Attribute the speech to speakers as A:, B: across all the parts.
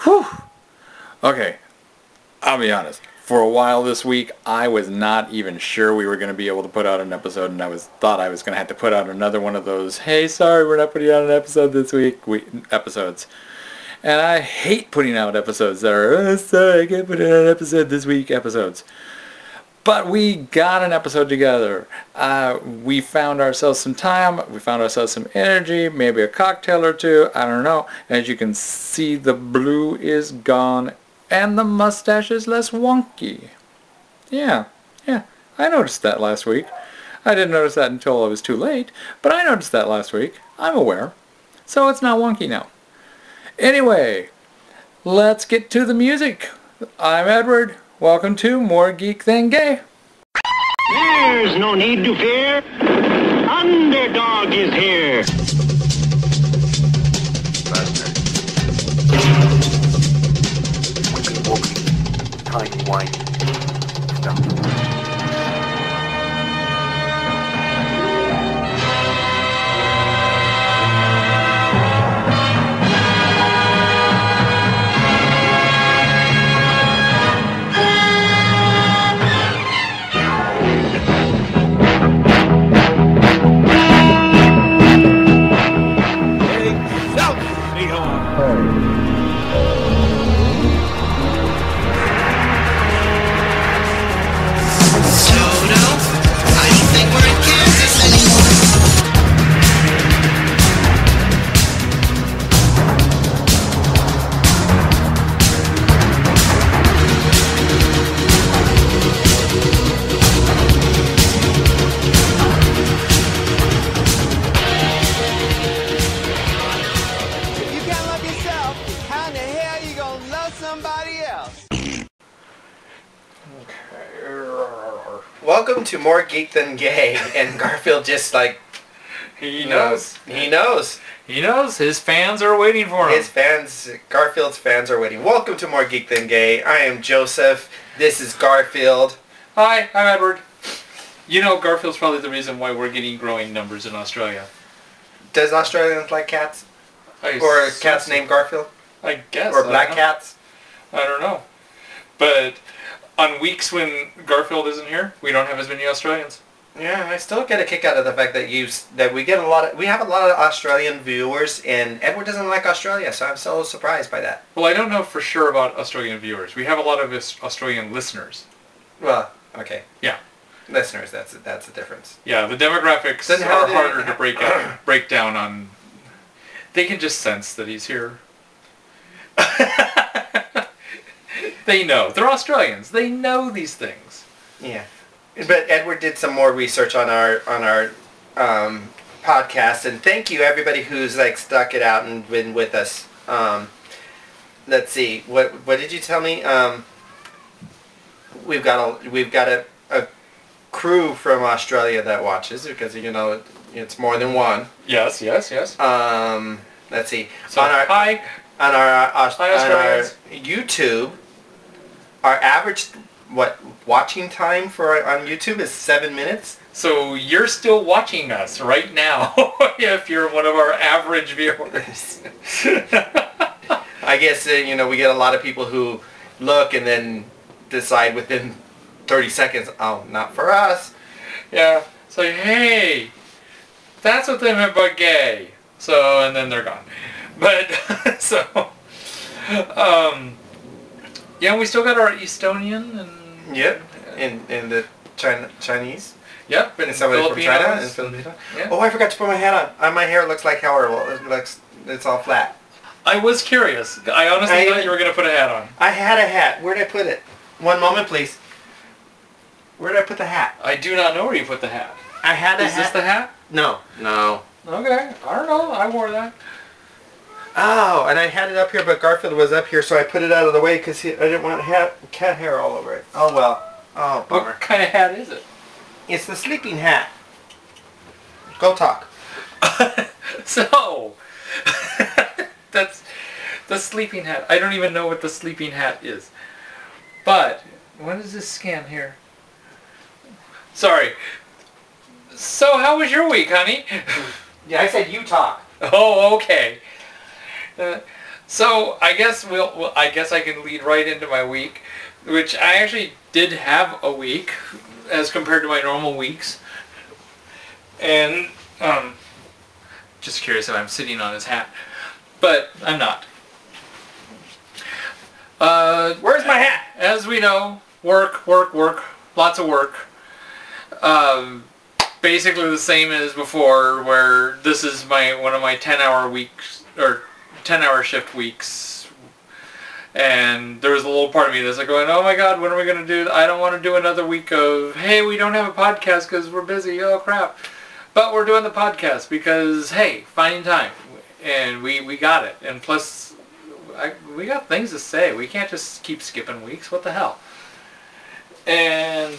A: Whew. Okay, I'll be honest. For a while this week, I was not even sure we were going to be able to put out an episode, and thought I was going to have to put out another one of those, hey, sorry, we're not putting out an episode this week episodes. And I hate putting out episodes that are, oh, sorry, I can't put out an episode this week episodes. But we got an episode together. We found ourselves some time. We found ourselves some energy. Maybe a cocktail or two. I don't know. As you can see, the blue is gone. And the mustache is less wonky. Yeah. I noticed that last week. I didn't notice that until it was too late. But I noticed that last week. I'm aware. So it's not wonky now. Anyway, let's get to the music. I'm Edward. Welcome to More Geek Than Gay.
B: There's no need to fear. Underdog is here.
C: Tiny white stuff.
D: Welcome to More Geek Than Gay, and Garfield just like...
A: He knows.
D: He knows.
A: He knows. His fans are waiting for him.
D: Garfield's fans are waiting. Welcome to More Geek Than Gay. I am Joseph. This is Garfield.
A: Hi, I'm Edward. You know, Garfield's probably the reason why we're getting growing numbers in Australia.
D: Does Australians like cats? Or cats named Garfield?
A: I guess.
D: Or black cats?
A: I don't know. But on weeks when Garfield isn't here, we don't have as many Australians.
D: Yeah, I still get a kick out of the fact that we have a lot of Australian viewers, and Edward doesn't like Australia, so I'm so surprised by that.
A: Well, I don't know for sure about Australian viewers. We have a lot of Australian listeners.
D: Well, okay.
A: Yeah.
D: Listeners, that's the difference.
A: Yeah, the demographics are harder to break down on. They can just sense that he's here. They know. They're Australians. They know these things.
D: Yeah. But Edward did some more research on our podcast, and thank you everybody who's like stuck it out and been with us. Let's see, what did you tell me? We've got a crew from Australia that watches, because you know it's more than one.
A: Yes.
D: Let's see.
A: So,
D: on our
A: Australians.
D: YouTube, our average watching time on YouTube is 7 minutes.
A: So you're still watching us right now if you're one of our average viewers.
D: I guess we get a lot of people who look and then decide within 30 seconds, oh, not for us.
A: Yeah. It's like, hey, that's what they meant by gay. So, and then they're gone. But so yeah, we still got our Estonian and
D: yep, and the Chinese.
A: Yep,
D: and somebody from China and Filipino.
A: Yeah.
D: Oh, I forgot to put my hat on. My hair looks like horrible. It's all flat.
A: I was curious. I honestly thought you were going to put a hat on.
D: I had a hat. Where did I put it? One moment, please. Where did I put the hat?
A: I do not know where you put the hat.
D: I had a hat.
A: Is this the hat?
D: No.
A: Okay. I don't know. I wore that.
D: Oh, and I had it up here, but Garfield was up here, so I put it out of the way because I didn't want cat hair all over it. Oh, well. Oh, bummer.
A: What kind of hat is it?
D: It's the sleeping hat. Go talk.
A: So, that's the sleeping hat. I don't even know what the sleeping hat is. But, what is this scan here? Sorry. So, how was your week, honey?
D: Yeah, I said you talk.
A: Oh, okay. So I guess I guess I can lead right into my week, which I actually did have a week as compared to my normal weeks. And just curious if I'm sitting on his hat, but I'm not.
D: Where's my hat?
A: As we know, work, lots of work. Basically the same as before, where this is one of my 10-hour weeks, or 10-hour shift weeks. And there was a little part of me that's like going, oh my god, when are we going to do, I don't want to do another week of, hey, we don't have a podcast because we're busy, oh crap. But we're doing the podcast because, hey, finding time. And we got it. And plus, we got things to say. We can't just keep skipping weeks. What the hell? And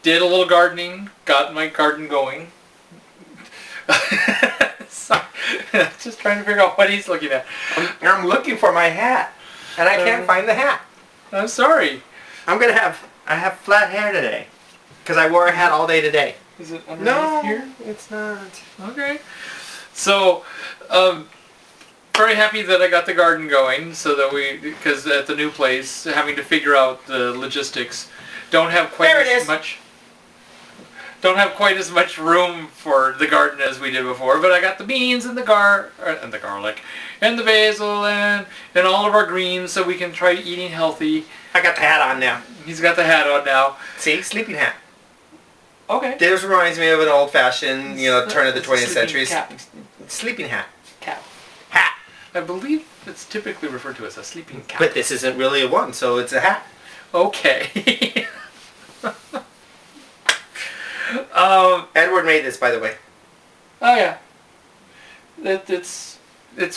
A: did a little gardening. Got my garden going. Sorry. Just trying to figure out what he's looking at.
D: I'm looking for my hat, and I can't find the hat.
A: I'm sorry.
D: I have flat hair today, because I wore a hat all day today.
A: Is it underneath here?
D: It's not.
A: Okay. So, very happy that I got the garden going, so that because at the new place, having to figure out the logistics, don't have quite as much room for the garden as we did before. But I got the beans and the garlic, and the basil, and all of our greens, so we can try eating healthy.
D: I got the hat on now.
A: He's got the hat on now.
D: See, sleeping hat.
A: Okay.
D: This reminds me of an old-fashioned, turn of the 20th century.
A: Cap.
D: Sleeping hat.
A: Cap.
D: Hat.
A: I believe it's typically referred to as a sleeping cap.
D: But this isn't really a one, so it's a hat.
A: Okay.
D: Edward made this, by the way.
A: Oh yeah. It's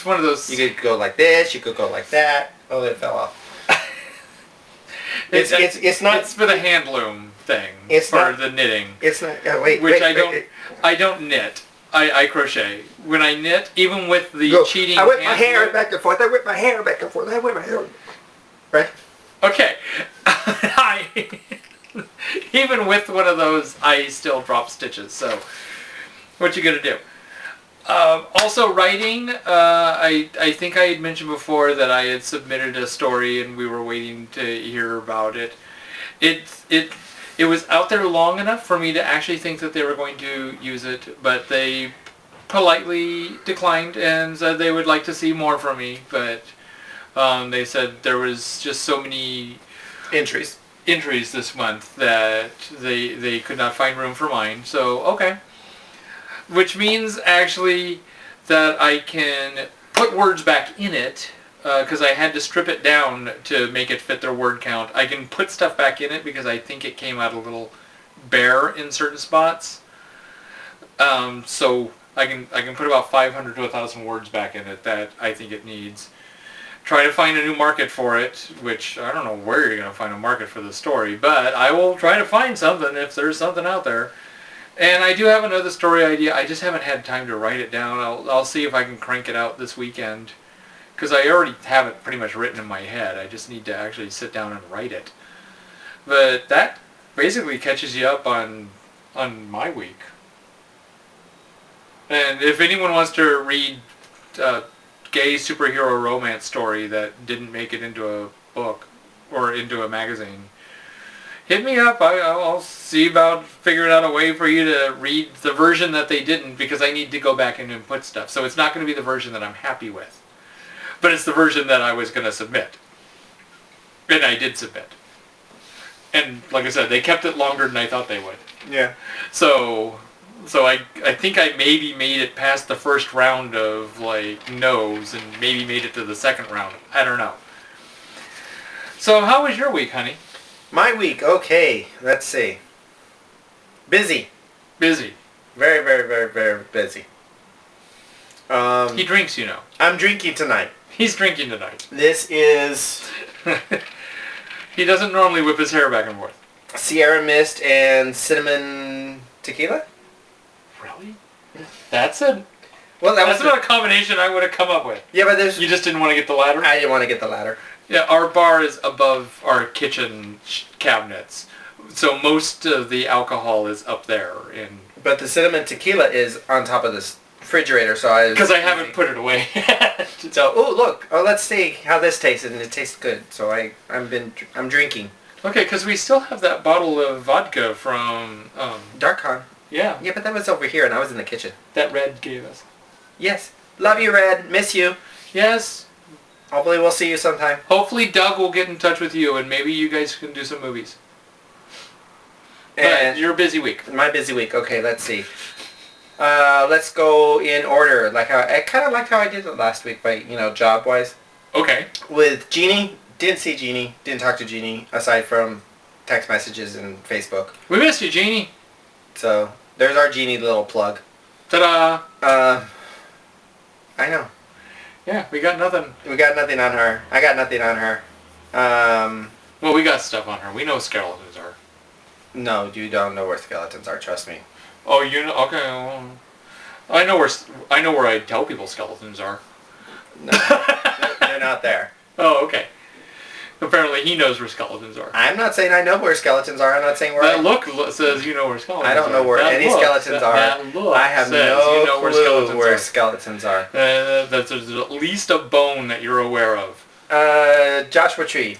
A: one of those.
D: You could go like this. You could go like that. Oh, it fell off. It's not.
A: It's for the hand loom thing.
D: It's
A: for
D: not,
A: the knitting.
D: It's not.
A: I don't knit. I crochet. When I knit, even with the cheating.
D: I whip my hair back and forth. I whip my hair back and forth. I whip my hair. Right.
A: Okay. Even with one of those, I still drop stitches. So, what you gonna do? Also writing. I think I had mentioned before that I had submitted a story and we were waiting to hear about it. It was out there long enough for me to actually think that they were going to use it, but they politely declined and said they would like to see more from me. But they said there was just so many entries this month that they could not find room for mine. So okay. Which means actually that I can put words back in it, because I had to strip it down to make it fit their word count. I can put stuff back in it because I think it came out a little bare in certain spots. So I can put about 500 to 1,000 words back in it that I think it needs. Try to find a new market for it, which I don't know where you're going to find a market for the story, but I will try to find something if there's something out there. And I do have another story idea. I just haven't had time to write it down. I'll see if I can crank it out this weekend, because I already have it pretty much written in my head. I just need to actually sit down and write it. But that basically catches you up on my week. And if anyone wants to read a gay superhero romance story that didn't make it into a book or into a magazine, hit me up. I'll see about figuring out a way for you to read the version that they didn't, because I need to go back in and put stuff. So it's not going to be the version that I'm happy with. But it's the version that I was going to submit. And I did submit. And like I said, they kept it longer than I thought they would.
D: Yeah.
A: So I think I maybe made it past the first round of like no's and maybe made it to the second round. I don't know. So how was your week, honey?
D: My week, okay. Let's see. Busy.
A: Busy.
D: Very, very, very, very busy.
A: He drinks, you know.
D: I'm drinking tonight.
A: He's drinking tonight.
D: This is
A: He doesn't normally whip his hair back and forth.
D: Sierra Mist and cinnamon tequila.
A: Really? That's not a combination I would have come up with.
D: Yeah, but there's...
A: You just didn't want to get the ladder?
D: I didn't want to get the ladder.
A: Yeah, our bar is above our kitchen cabinets, so most of the alcohol is up there.
D: But the cinnamon tequila is on top of this refrigerator, so I...
A: Because I haven't put it away.
D: So, oh, look. Oh, let's see how this tastes, and it tastes good. So I'm drinking.
A: Okay, because we still have that bottle of vodka from...
D: Darkon.
A: Yeah.
D: Yeah, but that was over here, and I was in the kitchen.
A: That Red gave us.
D: Yes. Love you, Red. Miss you.
A: Yes.
D: Hopefully we'll see you sometime.
A: Hopefully Doug will get in touch with you, and maybe you guys can do some movies.
D: And
A: But your busy week.
D: my busy week. Okay, let's see. Let's go in order. Like how I kind of liked how I did it last week, by job wise.
A: Okay.
D: With Jeannie, didn't see Jeannie, didn't talk to Jeannie aside from text messages and Facebook.
A: We missed you, Jeannie.
D: So there's our Jeannie little plug.
A: Ta-da.
D: I know.
A: Yeah, we got nothing.
D: We got nothing on her. I got nothing on her.
A: Well, we got stuff on her. We know skeletons are.
D: No, you don't know where skeletons are. Trust me.
A: Oh, you know? Okay. Well, I know where I tell people skeletons are.
D: No, they're not there.
A: Oh, okay. Apparently he knows where skeletons are.
D: I'm not saying I know where skeletons are. I'm not saying where.
A: That look says you know where skeletons are.
D: I don't know where any skeletons are.
A: That look
D: I have
A: says
D: no
A: you know
D: clue where
A: skeletons are.
D: skeletons are.
A: That's at least a bone that you're aware of.
D: Joshua Tree.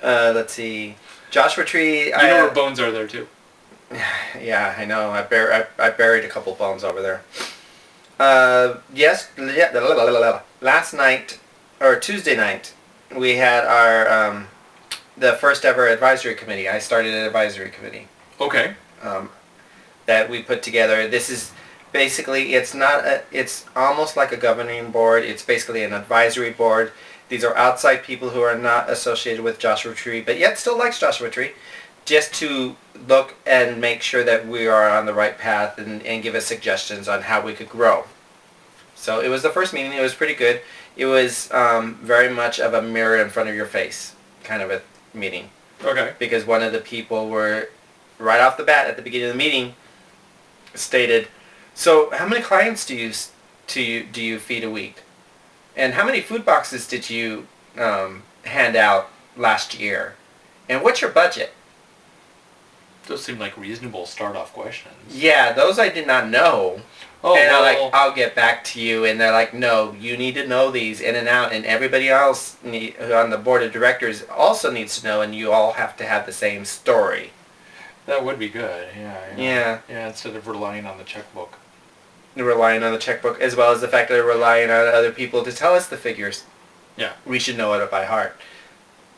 D: Let's see. Joshua Tree.
A: You know where bones are there too.
D: Yeah, I know. I buried a couple bones over there. Yes. Last night, or Tuesday night, we had our the first ever advisory committee. I started an advisory committee.
A: Okay.
D: That we put together. This is basically, it's almost like a governing board. It's basically an advisory board. These are outside people who are not associated with Joshua Tree, but yet still likes Joshua Tree, just to look and make sure that we are on the right path and give us suggestions on how we could grow. So it was the first meeting. It was pretty good. It was very much of a mirror in front of your face kind of a meeting.
A: Okay.
D: Because one of the people were, right off the bat at the beginning of the meeting, stated, so how many clients do you feed a week? And how many food boxes did you hand out last year? And what's your budget?
A: Those seem like reasonable start-off questions.
D: Yeah, those I did not know.
A: Oh,
D: and I'm
A: well,
D: like, I'll get back to you. And they're like, no, you need to know these in and out. And everybody else on the board of directors also needs to know. And you all have to have the same story.
A: that would be good.
D: Yeah.
A: Yeah, instead of relying on the checkbook.
D: Relying on the checkbook, as well as the fact that they're relying on other people to tell us the figures.
A: Yeah.
D: We should know it by heart.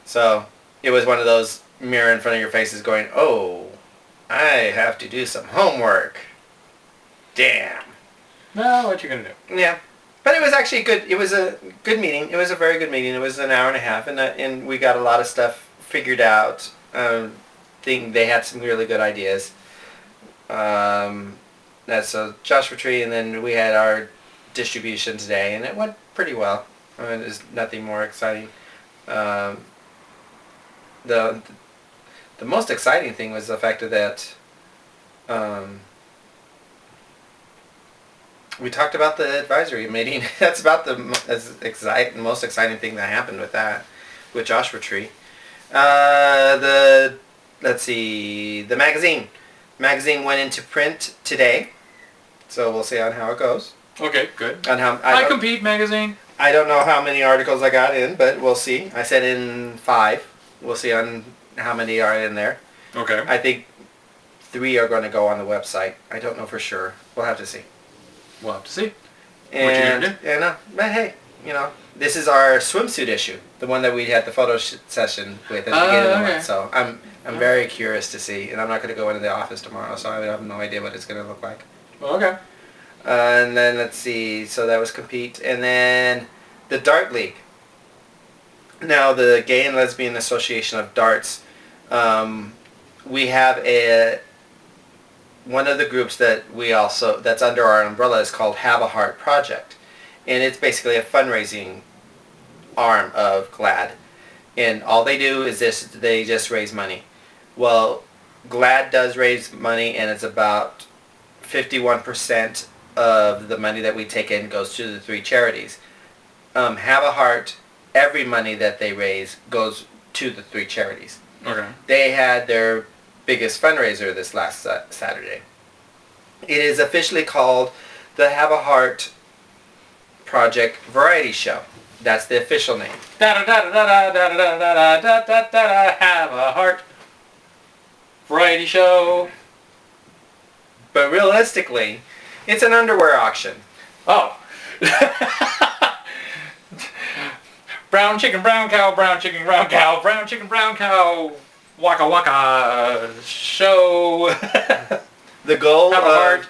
D: So it was one of those mirror in front of your faces going, oh, I have to do some homework. Damn.
A: Well, what you gonna do?
D: Yeah. But it was actually good. It was a good meeting. It was a very good meeting. It was an hour and a half, and we got a lot of stuff figured out. They had some really good ideas. So Joshua Tree, and then we had our distribution today, and it went pretty well. I mean, there's nothing more exciting. The most exciting thing was the fact that we talked about the advisory meeting. That's about the most exciting thing that happened with Joshua Tree. Let's see, the magazine. Magazine went into print today, so we'll see on how it goes.
A: Okay, good.
D: On how
A: I Compete magazine.
D: I don't know how many articles I got in, but we'll see. I said in 5. We'll see on how many are in there.
A: Okay.
D: I think 3 are going to go on the website. I don't know for sure. We'll have to see.
A: We'll have to see.
D: And,
A: what you gonna do?
D: And, but hey, this is our swimsuit issue, the one that we had the photo session with at the beginning of the month. So I'm very curious to see, and I'm not going to go into the office tomorrow, so I have no idea what it's going to look like.
A: Okay.
D: And then let's see, so that was Compete, and then the Dart League. Now the Gay and Lesbian Association of Darts, we have one of the groups that's under our umbrella is called Have a Heart Project, and it's basically a fundraising arm of GLAD, and all they do is they just raise money. Well, GLAD does raise money, and it's about 51% of the money that we take in goes to the 3 charities. Have a Heart, every money that they raise goes to the 3 charities.
A: Okay.
D: They had their biggest fundraiser this last Saturday. It is officially called the Have a Heart Project Variety Show. That's the official name.
A: Da da da da da da da da da da da. Have a heart. Variety show.
D: But realistically, it's an underwear auction.
A: Oh. Brown chicken, brown cow, brown chicken, brown cow, brown chicken, brown cow. Waka waka show.
D: The goal
A: Have a heart.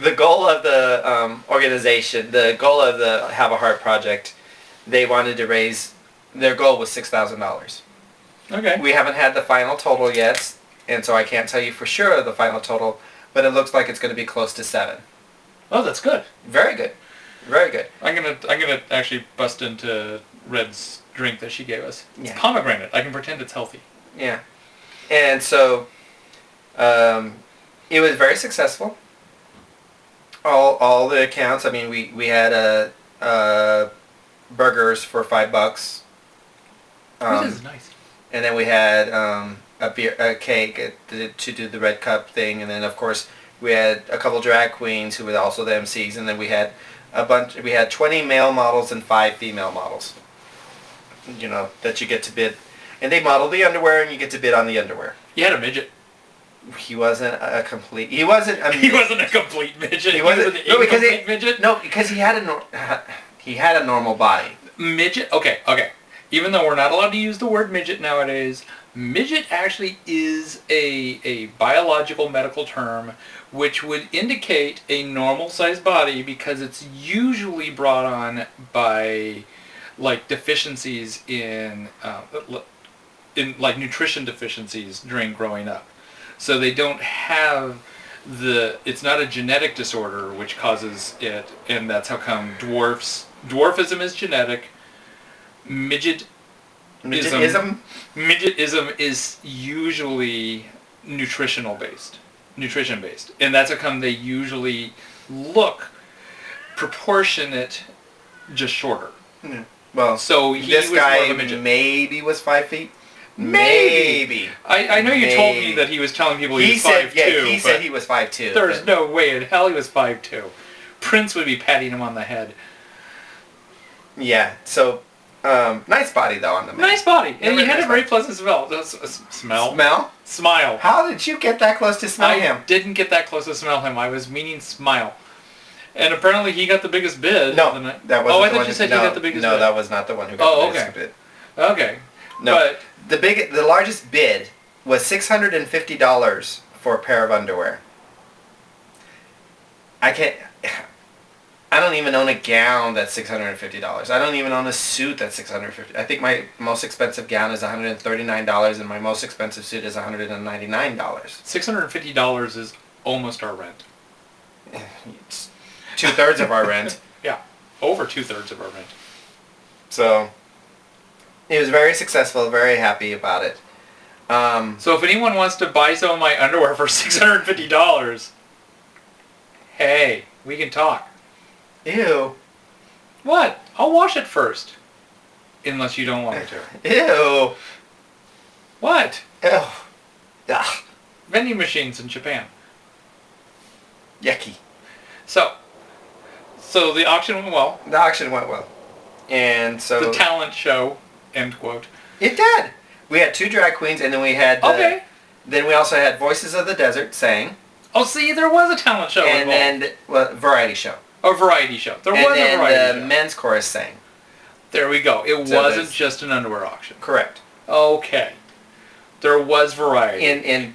D: the goal of the organization, the goal of the Have a Heart project, they wanted to raise. Their goal was $6,000.
A: Okay.
D: We haven't had the final total yet, and so I can't tell you for sure the final total, but it looks like it's going to be close to 7.
A: Oh, that's good.
D: Very good, very good.
A: I'm gonna actually bust into Red's drink that she gave us. It's
D: Yeah.
A: pomegranate. I can pretend it's healthy.
D: Yeah, and so it was very successful. All the accounts. I mean, we had burgers for $5.
A: This is nice.
D: And then we had a cake to do the red cup thing, and then of course we had a couple drag queens who were also the MCs, and then we had we had 20 male models and 5 female models. You know, that you get to bid, and they model the underwear, and you get to bid on the underwear.
A: You had a midget.
D: He wasn't a complete. He wasn't a.
A: He wasn't a complete midget.
D: He wasn't. No, because
A: incomplete midget.
D: No, because he had a normal body.
A: Midget. Okay. Even though we're not allowed to use the word midget nowadays, midget actually is a biological medical term which would indicate a normal sized body because it's usually brought on by like deficiencies in like nutrition deficiencies during growing up. So they don't have it's not a genetic disorder which causes it, and that's how come dwarfism is genetic. Midgetism is usually nutrition based, and that's how come they usually look proportionate, just shorter.
D: Yeah. Well,
A: so
D: this guy maybe was 5 feet. Maybe.
A: I know you told me that he was telling people he was 5'2".
D: Yeah, he said he was 5'2".
A: There's no way in hell he was 5'2". Prince would be patting him on the head.
D: Yeah. So, nice body though on the man.
A: Nice body, and he had a very pleasant smell. Smile.
D: How did you get that close to smell him?
A: I didn't get that close to smell him. I was meaning smile. And apparently he got the biggest bid.
D: No, that wasn't.
A: Oh, I thought you said he got the biggest bid.
D: No, that was not the one who got the biggest bid.
A: Okay.
D: No,
A: but
D: the largest bid was $650 for a pair of underwear. I don't even own a gown that's $650. I don't even own a suit that's $650. I think my most expensive gown is $139, and my most expensive suit is $199.
A: $650 is almost our rent.
D: It's 2/3 of our rent.
A: Yeah, over 2/3 of our rent.
D: So it was very successful. Very happy about it.
A: So if anyone wants to buy some of my underwear for $650, hey, we can talk.
D: Ew.
A: What? I'll wash it first. Unless you don't want me to.
D: Ew.
A: What?
D: Ew. Ugh.
A: Vending machines in Japan.
D: Yucky.
A: So the auction went well.
D: The auction went well. And so
A: the talent show, end quote.
D: It did. We had 2 drag queens, and then we had
A: okay.
D: Then we also had Voices of the Desert sang.
A: Oh, see, there was a talent show
D: and
A: involved.
D: then variety show.
A: A variety show. There was a variety show.
D: And then the men's chorus sang.
A: There we go. It wasn't just an underwear auction.
D: Correct.
A: Okay. There was variety.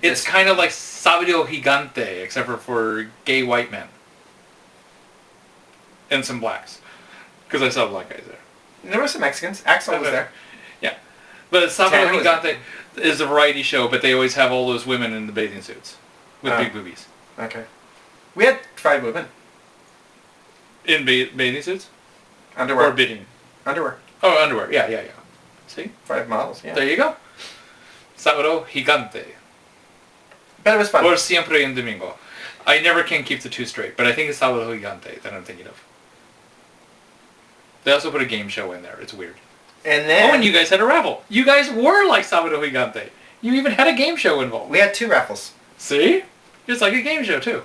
D: It's
A: kind of like Sábado Gigante, except for gay white men. And some blacks. Because I saw black guys there.
D: There were some Mexicans. Axel was there.
A: Yeah. But Sábado Gigante is a variety show, but they always have all those women in the bathing suits. With big boobies.
D: Okay. We had 5 women.
A: In bathing suits?
D: Underwear.
A: Or bidding?
D: Underwear.
A: Oh, underwear. Yeah. See?
D: 5 models, yeah.
A: There you go. Sábado Gigante.
D: But it was fun.
A: Or Siempre en Domingo. I never can keep the 2 straight, but I think it's Sábado Gigante that I'm thinking of. They also put a game show in there. It's weird.
D: And then...
A: Oh, and you guys had a raffle. You guys were like Sábado Gigante. You even had a game show involved.
D: We had 2 raffles.
A: See? It's like a game show, too.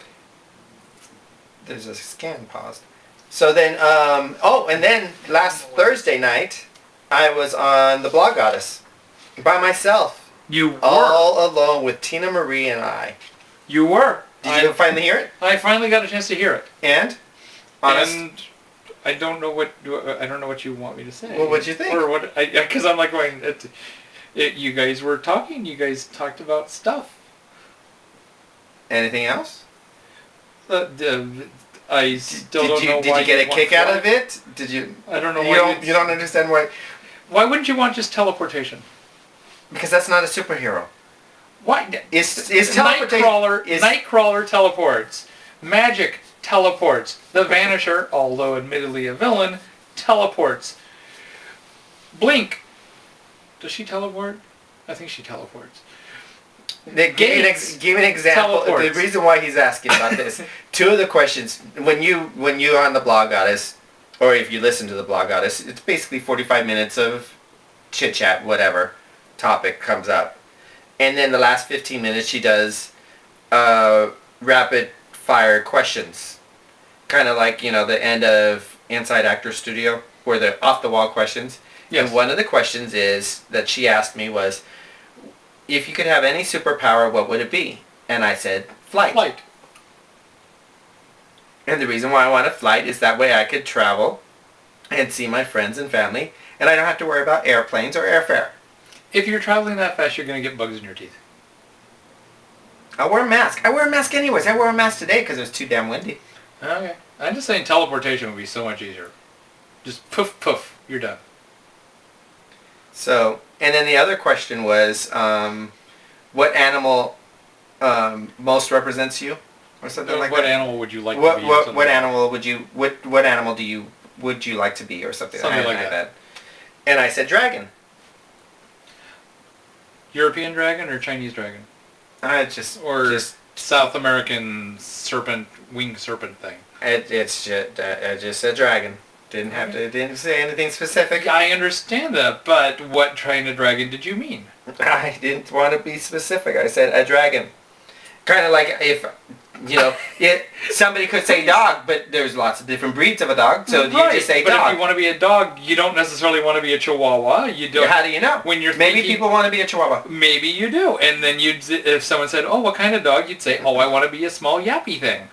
D: There's a scan paused. So then, and then last Thursday night, I was on the Blog Goddess by myself.
A: You were.
D: All alone with Tina Marie and I.
A: You were.
D: Did you finally hear it?
A: I finally got a chance to hear it.
D: And? Honest?
A: And I don't know what you want me to say.
D: Well, what'd you think?
A: Or what? Because I'm like going. You guys were talking. You guys talked about stuff.
D: Anything else?
A: I still don't know why.
D: Did you get a kick out of it? Did you?
A: I don't know why.
D: You don't understand why.
A: Why wouldn't you want just teleportation?
D: Because that's not a superhero.
A: Why?
D: Is teleportation?
A: Nightcrawler teleports. Magic teleports. The Vanisher, although admittedly a villain, teleports. Blink. Does she teleport? I think she teleports.
D: Give me an example.
A: Teleports.
D: The reason why he's asking about this. Two of the questions when you're on the Blog Goddess, or if you listen to the Blog Goddess, it's basically 45 minutes of chit chat, whatever topic comes up, and then the last 15 minutes she does rapid fire questions, kind of like the end of Inside Actor Studio, where they're off the wall questions. Yes. And one of the questions that she asked me was, if you could have any superpower, what would it be? And I said, flight.
A: Flight.
D: And the reason why I wanted flight is that way I could travel and see my friends and family, and I don't have to worry about airplanes or airfare.
A: If you're traveling that fast, you're going to get bugs in your teeth.
D: I wear a mask. I wear a mask anyways. I wore a mask today because it was too damn windy.
A: Okay. I'm just saying teleportation would be so much easier. Just poof, poof, you're done.
D: So, and then the other question was, what animal most represents you, or something like that.
A: What animal would you like to be?
D: What animal would you? What animal would you like to be, or something like that? And I said dragon.
A: European dragon or Chinese dragon?
D: Just
A: South American serpent, winged serpent thing.
D: I just said dragon. Didn't say anything specific.
A: I understand that, but what kind of dragon did you mean?
D: I didn't want to be specific. I said a dragon. Kind of like if, somebody could say dog, but there's lots of different breeds of a dog, so you just say dog.
A: But if you want to be a dog, you don't necessarily want to be a Chihuahua. You don't.
D: How do you know?
A: When you're
D: maybe people want to be a Chihuahua.
A: Maybe you do, and then if someone said, "Oh, what kind of dog?" you'd say, "Oh, I want to be a small yappy thing."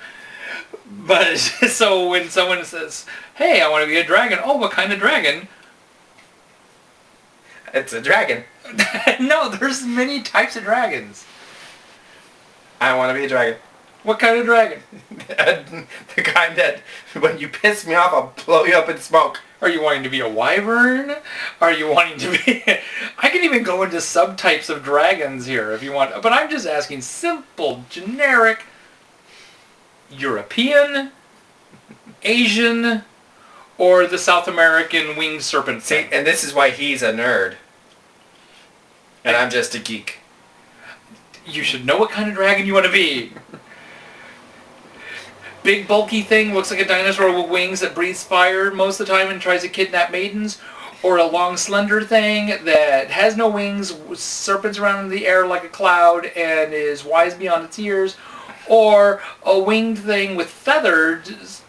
A: But so when someone says, "Hey, I want to be a dragon," "Oh, what kind of dragon?"
D: It's a dragon.
A: No, there's many types of dragons.
D: I want to be a dragon.
A: What kind of dragon?
D: The kind that, when you piss me off, I'll blow you up in smoke.
A: Are you wanting to be a wyvern? Are you wanting to be... I can even go into subtypes of dragons here if you want. But I'm just asking simple, generic, European, Asian, or the South American winged serpent thing.
D: See, and this is why he's a nerd. And I'm just a geek.
A: You should know what kind of dragon you want to be. Big bulky thing, looks like a dinosaur with wings that breathes fire most of the time and tries to kidnap maidens. Or a long slender thing that has no wings, serpents around in the air like a cloud and is wise beyond its years. Or a winged thing with feathers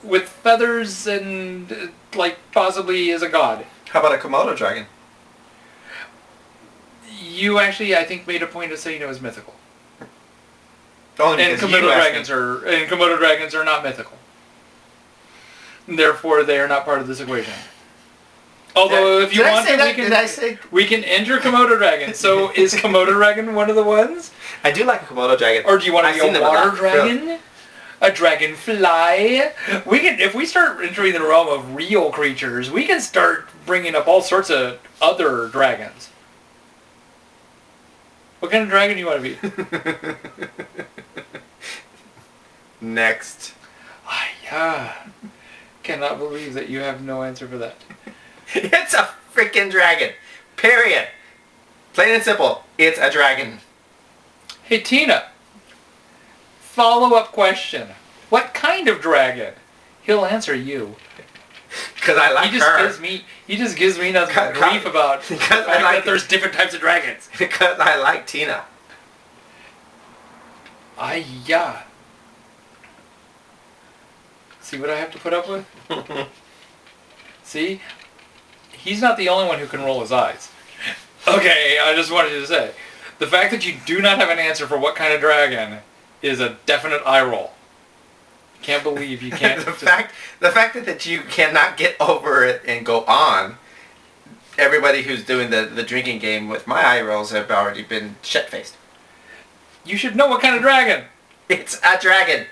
A: and like possibly is a god.
D: How about a Komodo dragon?
A: You actually, I think, made a point of saying it was mythical.
D: Only
A: and Komodo dragons are not mythical. Therefore, they are not part of this equation. Although, if you want to, we can enter Komodo dragon. So, is Komodo dragon one of the ones?
D: I do like a Komodo dragon.
A: Or do you want to be a water dragon? Really? A dragonfly? We can, if we start entering the realm of real creatures, we can start bringing up all sorts of other dragons. What kind of dragon do you want to be?
D: Next.
A: Yeah. Cannot believe that you have no answer for that.
D: It's a freaking dragon. Period. Plain and simple. It's a dragon.
A: Hey, Tina. Follow-up question. What kind of dragon? He'll answer you.
D: Because I like her.
A: He just gives me nothing but grief about the fact that there's different types of dragons.
D: Because I like Tina.
A: Yeah. See what I have to put up with? See? He's not the only one who can roll his eyes. Okay, I just wanted you to say. The fact that you do not have an answer for what kind of dragon is a definite eye roll. Can't believe you can't...
D: the fact that you cannot get over it and go on, everybody who's doing the drinking game with my eye rolls have already been shit-faced.
A: You should know what kind of dragon.
D: It's a dragon.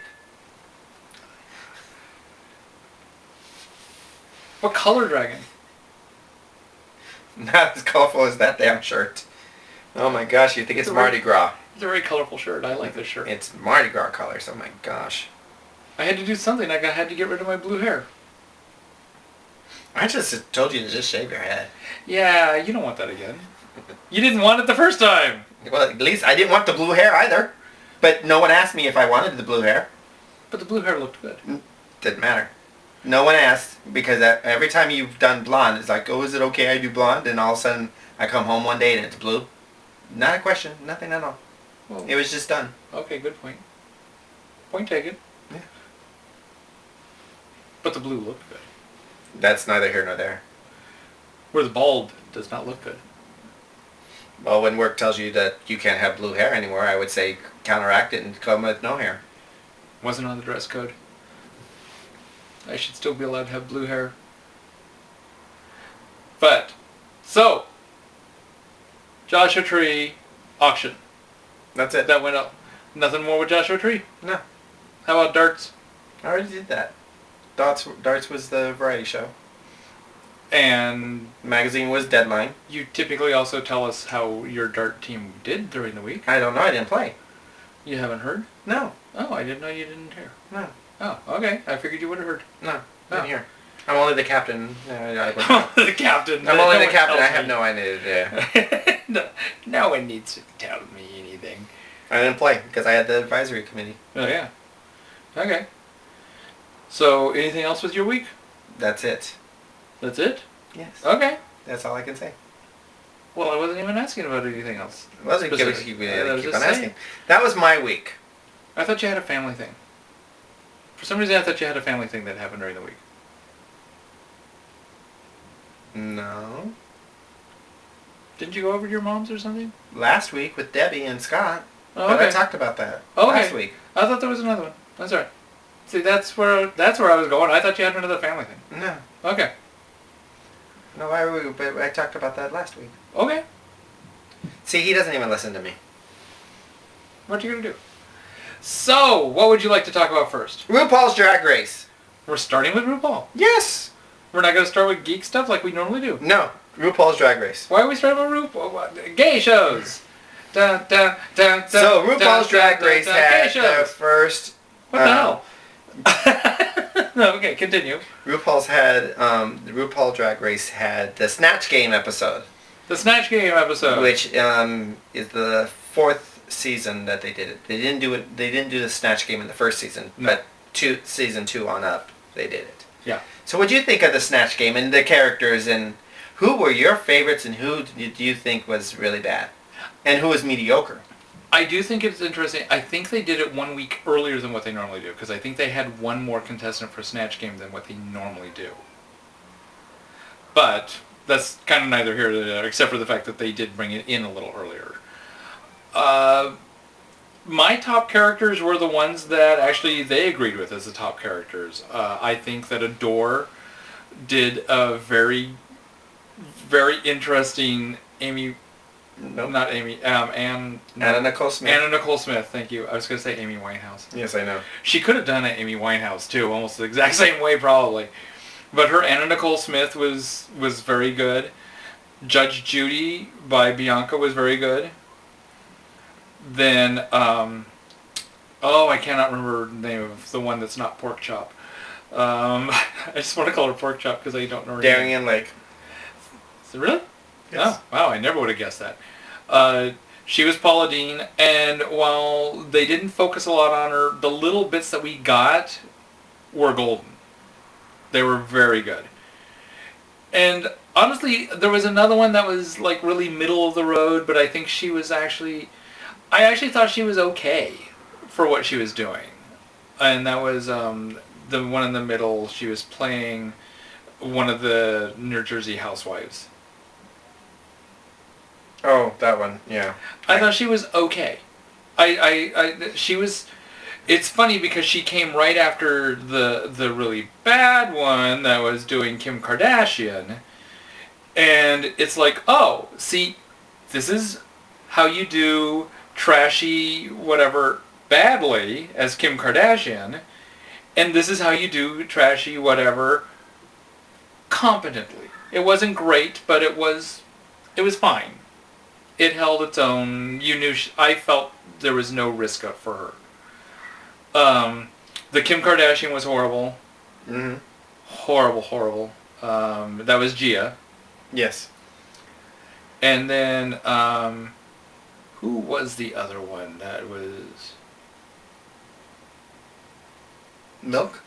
A: What color dragon?
D: Not as colorful as that damn shirt. Oh my gosh, you think it's Mardi Gras.
A: It's a very colorful shirt. I like this shirt.
D: It's Mardi Gras colors, oh my gosh.
A: I had to do something. I had to get rid of my blue hair.
D: I just told you to just shave your head.
A: Yeah, you don't want that again. You didn't want it the first time.
D: Well, at least I didn't want the blue hair either. But no one asked me if I wanted the blue hair.
A: But the blue hair looked good.
D: Didn't matter. No one asked, because every time you've done blonde, it's like, oh, is it okay I do blonde? And all of a sudden, I come home one day and it's blue. Not a question. Nothing at all.
A: Well,
D: it was just done.
A: Okay, good point. Point taken.
D: Yeah.
A: But the blue looked good.
D: That's neither here nor there.
A: Where the bald does not look good.
D: Well, when work tells you that you can't have blue hair anymore, I would say counteract it and come with no hair.
A: Wasn't on the dress code. I should still be allowed to have blue hair. But, so, Joshua Tree auction.
D: That's it.
A: That went up. Nothing more with Joshua Tree?
D: No.
A: How about darts?
D: I already did that. Darts was the variety show.
A: And
D: Magazine was Deadline.
A: you typically also tell us how your dart team did during the week.
D: I don't know. I didn't play.
A: You haven't heard?
D: No.
A: Oh, I didn't know you didn't hear.
D: No.
A: Oh, okay. I figured you would have heard.
D: No.
A: Oh.
D: Didn't hear. I'm only the captain.
A: The captain.
D: I'm only
A: No
D: the
A: one
D: captain.
A: tells
D: I have
A: me.
D: no idea. Yeah.
A: No one needs to tell me anything.
D: I didn't play because I had the advisory committee.
A: Oh, yeah. Okay. So, anything else with your week?
D: That's it.
A: That's it?
D: Yes.
A: Okay.
D: That's all I can say.
A: Well, I wasn't even asking about anything else.
D: I wasn't going to
A: Specific.
D: keep
A: I was
D: on
A: just
D: asking.
A: saying.
D: That was my week.
A: I thought you had a family thing. For some reason, I thought you had a family thing that happened during the week.
D: No.
A: Didn't you go over to your mom's or something?
D: Last week with Debbie and Scott.
A: Oh,
D: But
A: okay.
D: I talked about that
A: Okay.
D: last week.
A: I thought there was another one. That's all right. See, that's where I was going. I thought you had another family thing.
D: No.
A: Okay.
D: No, but I talked about that last week.
A: Okay.
D: See, he doesn't even listen to me.
A: What you gonna do? So, what would you like to talk about first?
D: RuPaul's Drag Race.
A: We're starting with RuPaul.
D: Yes.
A: We're not gonna start with geek stuff like we normally do.
D: No. RuPaul's Drag Race.
A: Why are we starting with RuPaul? Gay shows. Dun, dun, dun, dun,
D: So RuPaul's
A: dun,
D: Drag
A: dun,
D: Race
A: dun,
D: had
A: gay
D: their
A: shows.
D: first.
A: What the hell? No, okay, continue.
D: The RuPaul Drag Race had the Snatch Game episode,
A: The Snatch Game episode.
D: which is the fourth season that they did it. They didn't do it. They didn't do the Snatch Game in the first season,
A: No.
D: but season 2 on up, they did it.
A: Yeah.
D: So what do you think of the Snatch Game and the characters, and who were your favorites, and who do you think was really bad, and who was mediocre?
A: I do think it's interesting. I think they did it 1 week earlier than what they normally do, because I think they had one more contestant for Snatch Game than what they normally do. But that's kind of neither here nor there, except for the fact that they did bring it in a little earlier. My top characters were the ones that actually they agreed with as the top characters. I think that Adore did a very, very interesting Amy...
D: Nope.
A: Not Amy. Anna
D: Nicole Smith.
A: Anna Nicole Smith. Thank you. I was going to say Amy Winehouse.
D: Yes, I know.
A: She could have done it Amy Winehouse too, almost the exact same way probably. But her Anna Nicole Smith was very good. Judge Judy by Bianca was very good. Then I cannot remember the name of the one that's not Pork Chop. I just want to call her Pork Chop because I don't know her name.
D: Darien Lake.
A: Is it really?
D: Yes.
A: Oh, wow, I never would have guessed that. She was Paula Deen, and while they didn't focus a lot on her, the little bits that we got were golden. They were very good. And honestly, there was another one that was like really middle of the road, but I think she was actually... I actually thought she was okay for what she was doing. And that was the one in the middle, she was playing one of the New Jersey housewives.
D: Oh, that one. Yeah.
A: I thought she was okay. She was. It's funny because she came right after the really bad one that was doing Kim Kardashian, and it's like, oh, see, this is how you do trashy whatever badly as Kim Kardashian, and this is how you do trashy whatever competently. It wasn't great, but it was fine. It held its own. You knew. I felt there was no risk up for her. The Kim Kardashian was horrible.
D: Mm-hmm.
A: Horrible. That was Gia.
D: Yes.
A: And then, who was the other one that was...
D: Milk?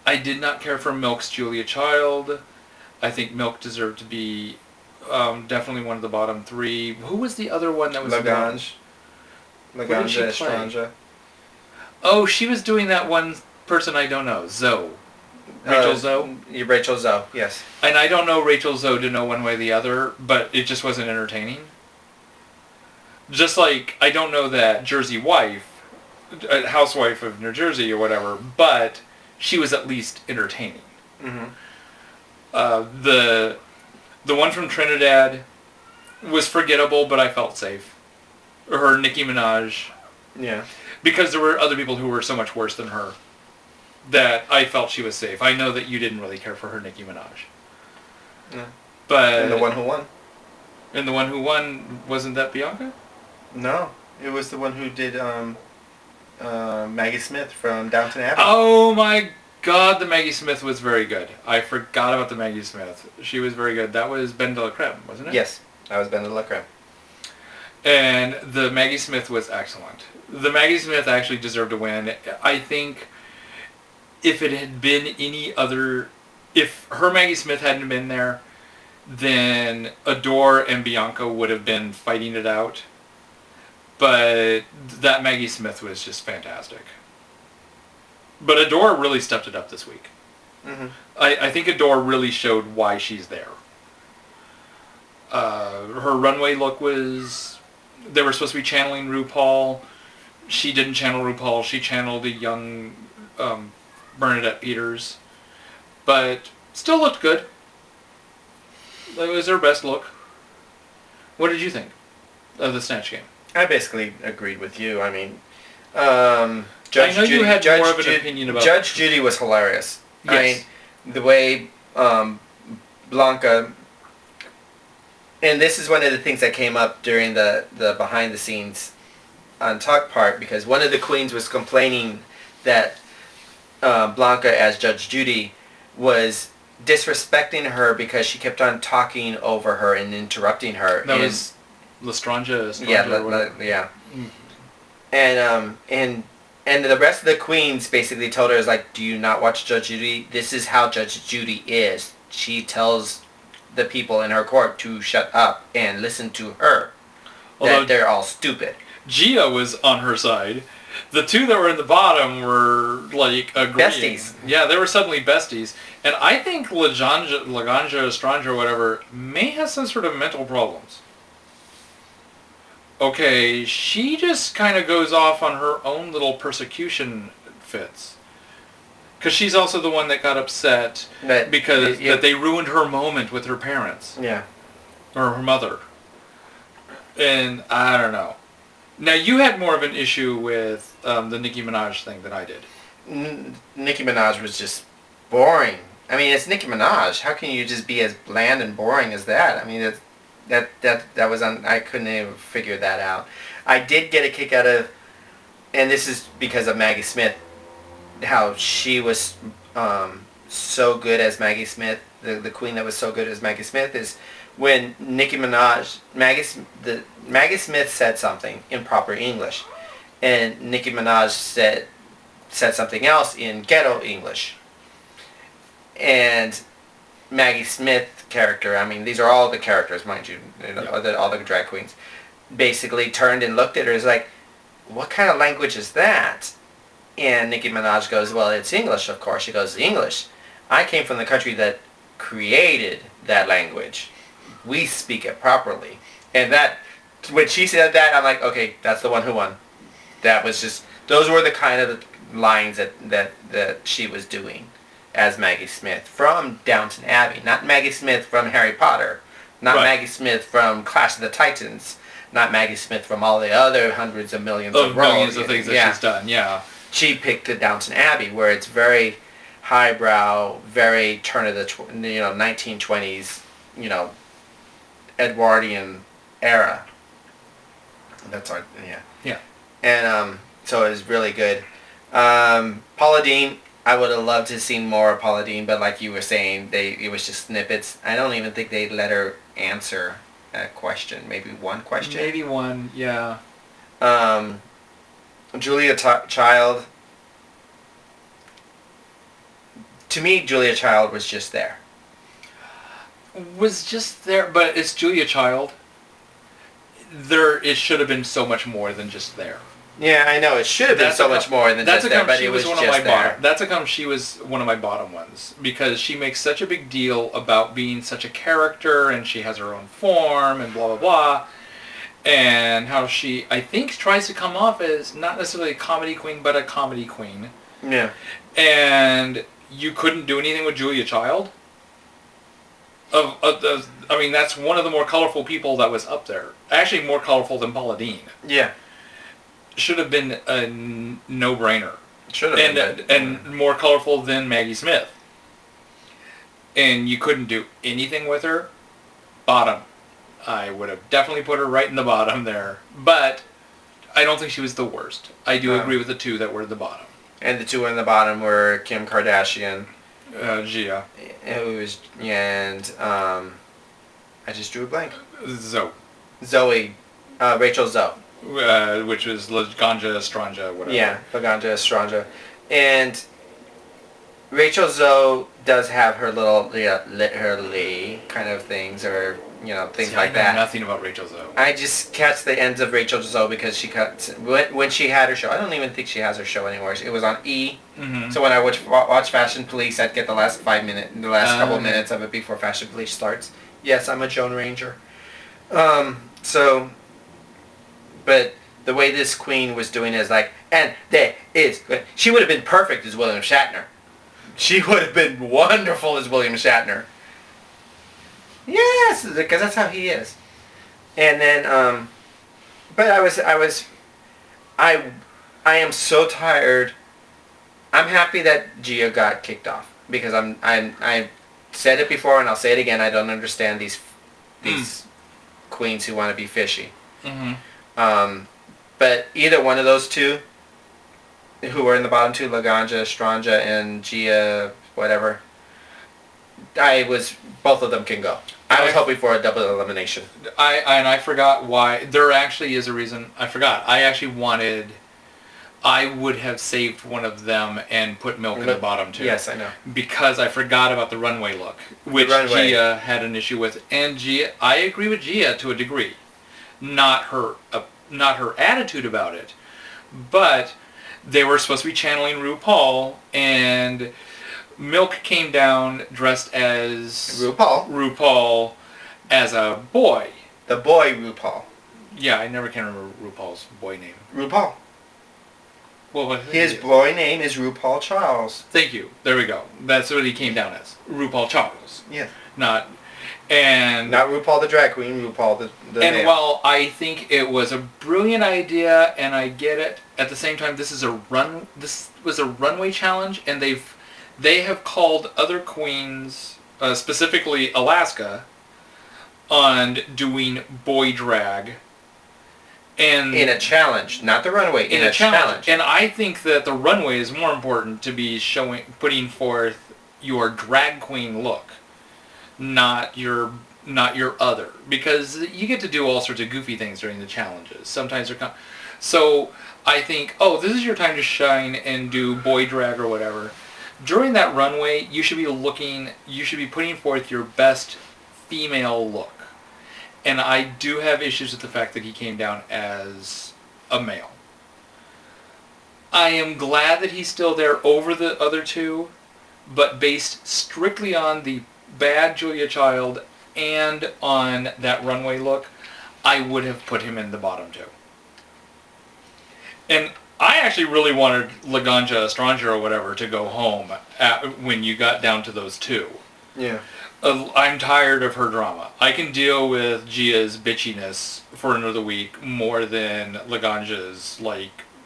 A: I did not care for Milk's Julia Child. I think Milk deserved to be definitely one of the bottom three. Who was the other one that was...
D: Lagrange. Lagrange
A: play?
D: Estranja.
A: Oh, she was doing that one person I don't know. Zoe. Rachel Zoe?
D: Rachel Zoe, yes.
A: And I don't know Rachel Zoe to know one way or the other, but it just wasn't entertaining. Just like, I don't know that Jersey Wife, housewife of New Jersey or whatever, but she was at least entertaining.
D: Mm-hmm.
A: The one from Trinidad was forgettable, but I felt safe. Her Nicki Minaj.
D: Yeah.
A: Because there were other people who were so much worse than her that I felt she was safe. I know that you didn't really care for her Nicki Minaj.
D: Yeah.
A: But...
D: And the one who won.
A: And the one who won, wasn't that Bianca?
D: No. It was the one who did Maggie Smith from Downton Abbey.
A: Oh my god, the Maggie Smith was very good. I forgot about the Maggie Smith. She was very good. That was Ben de la Creme, wasn't it?
D: Yes. That was Ben de la Creme.
A: And the Maggie Smith was excellent. The Maggie Smith actually deserved to win. I think if it had been any other... If her Maggie Smith hadn't been there, then Adore and Bianca would have been fighting it out. But that Maggie Smith was just fantastic. But Adore really stepped it up this week.
D: Mm-hmm.
A: I think Adore really showed why she's there. Her runway look was... They were supposed to be channeling RuPaul. She didn't channel RuPaul. She channeled a young Bernadette Peters. But still looked good. That was her best look. What did you think of the Snatch Game?
D: I basically agreed with you. I mean,
A: Judge Judy, you had more of an opinion about...
D: Judge Judy was hilarious.
A: Yes.
D: I mean, the way Blanca... And this is one of the things that came up during the behind the scenes on Talk part, because one of the queens was complaining that Blanca as Judge Judy was disrespecting her because she kept on talking over her and interrupting her.
A: That was Lestranja.
D: Yeah. And the rest of the queens basically told her, is like, do you not watch Judge Judy? This is how Judge Judy is. She tells the people in her court to shut up and listen to her. Although they're all stupid.
A: Gia was on her side. The two that were in the bottom were like agreeing.
D: Besties.
A: Yeah, they were suddenly besties. And I think Laganja Estranja or whatever may have some sort of mental problems. Okay, she just kind of goes off on her own little persecution fits. Because she's also the one that got upset because that they ruined her moment with her parents.
D: Yeah.
A: Or her mother. And I don't know. Now, you had more of an issue with the Nicki Minaj thing than I did.
D: Nicki Minaj was just boring. I mean, it's Nicki Minaj. How can you just be as bland and boring as that? I mean, that was I couldn't even figure that out. I did get a kick out of, and this is because of Maggie Smith, how she was so good as Maggie Smith. The queen that was so good as Maggie Smith is when Nicki Minaj, Maggie Smith said something in proper English, and Nicki Minaj said something else in ghetto English. And Maggie Smith character, I mean, these are all the characters, mind you, all the drag queens, basically turned and looked at her as like, what kind of language is that? And Nicki Minaj goes, well, it's English, of course. She goes, English. I came from the country that created that language. We speak it properly. And that, when she said that, I'm like, okay, that's the one who won. That was just, those were the kind of lines that she was doing as Maggie Smith from Downton Abbey. Not Maggie Smith from Harry Potter. Not Maggie Smith from Clash of the Titans. Not Maggie Smith from all the other hundreds of millions of roles.
A: Millions of things that she's done, yeah.
D: She picked the Downton Abbey, where it's very highbrow, very turn of the 1920s, Edwardian era. That's our
A: Yeah.
D: And so it was really good. Paula Deen, I would have loved to have seen more of Paula Deen, but like you were saying, it was just snippets. I don't even think they let her answer a question. Maybe one question.
A: Maybe one, yeah.
D: Julia Child. To me, Julia Child was just there.
A: Was just there, but it's Julia Child. It should have been so much more than just there.
D: Yeah, I know. It should have been so much more than just there, but it was just there.
A: That's how come she was one of my bottom ones. Because she makes such a big deal about being such a character, and she has her own form, and blah, blah, blah. And how she, I think, tries to come off as not necessarily a comedy queen, but a comedy queen.
D: Yeah.
A: And you couldn't do anything with Julia Child. I mean, that's one of the more colorful people that was up there. Actually, more colorful than Paula Deen.
D: Yeah.
A: Should have been a no-brainer.
D: Should have been.
A: And more colorful than Maggie Smith. And you couldn't do anything with her. Bottom. I would have definitely put her right in the bottom there. But I don't think she was the worst. I do agree with the two that were at the bottom.
D: And the two in the bottom were Kim Kardashian.
A: Gia.
D: I just drew a blank.
A: Zoe.
D: Rachel Zoe.
A: Which was Laganja Estranja, whatever.
D: Yeah, Laganja Estranja. And Rachel Zoe does have her little, literally kind of things, or, things like that.
A: I know nothing about Rachel Zoe.
D: I just catch the ends of Rachel Zoe because she cuts, when she had her show, I don't even think she has her show anymore. It was on E. Mm-hmm. So when I watch Fashion Police, I'd get the last couple minutes of it before Fashion Police starts. Yes, I'm a Joan Ranger. But the way this queen was doing is like, and there is, she would have been perfect as William Shatner. She would have been wonderful as William Shatner. Yes, because that's how he is. And then, but I am so tired. I'm happy that Gia got kicked off because I said it before and I'll say it again. I don't understand these queens who want to be fishy. Mm-hmm. But either one of those two, who were in the bottom two, Laganja Estranja and Gia, whatever, both of them can go. I was hoping for a double elimination.
A: I forgot why. There actually is a reason. I forgot. I would have saved one of them and put Milk in the bottom two.
D: Yes, I know.
A: Because I forgot about the runway look, which Gia had an issue with. And Gia, I agree with Gia to a degree. Not her attitude about it, but they were supposed to be channeling RuPaul, and Milk came down dressed as RuPaul as a boy.
D: The boy RuPaul.
A: Yeah, I never can remember RuPaul's boy name.
D: RuPaul.
A: Well,
D: his boy name is RuPaul Charles.
A: Thank you. There we go. That's what he came down as. RuPaul Charles.
D: Yeah.
A: Not
D: RuPaul the drag queen, RuPaul the
A: And
D: male.
A: while I think it was a brilliant idea, and I get it, at the same time, this was a runway challenge, and they have called other queens, specifically Alaska, on doing boy drag. And
D: in a challenge, not the runway, in a challenge.
A: And I think that the runway is more important to be putting forth your drag queen look. Not your other, because you get to do all sorts of goofy things during the challenges. Sometimes they're so I think, this is your time to shine and do boy drag or whatever. During that runway, you should be putting forth your best female look. And I do have issues with the fact that he came down as a male. I am glad that he's still there over the other two, but based strictly on the bad Julia Child and on that runway look, I would have put him in the bottom two. And I actually really wanted Laganja Estranja or whatever to go home when you got down to those two.
D: Yeah.
A: I'm tired of her drama. I can deal with Gia's bitchiness for another week more than Laganja's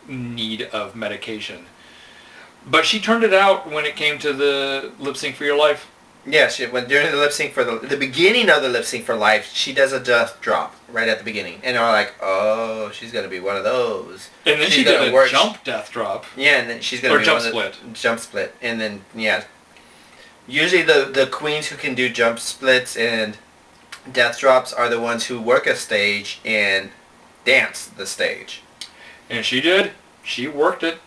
A: need of medication. But she turned it out when it came to the Lip Sync for Your Life.
D: Yeah, during the lip sync for the beginning of the Lip Sync for Life, she does a death drop right at the beginning, and they're like, "Oh, she's gonna be one of those."
A: And then she did a jump death drop.
D: Yeah, and then she's gonna be
A: jump
D: one
A: split.
D: Jump split, and then yeah. Usually the queens who can do jump splits and death drops are the ones who work a stage and dance the stage.
A: And she did. She worked it.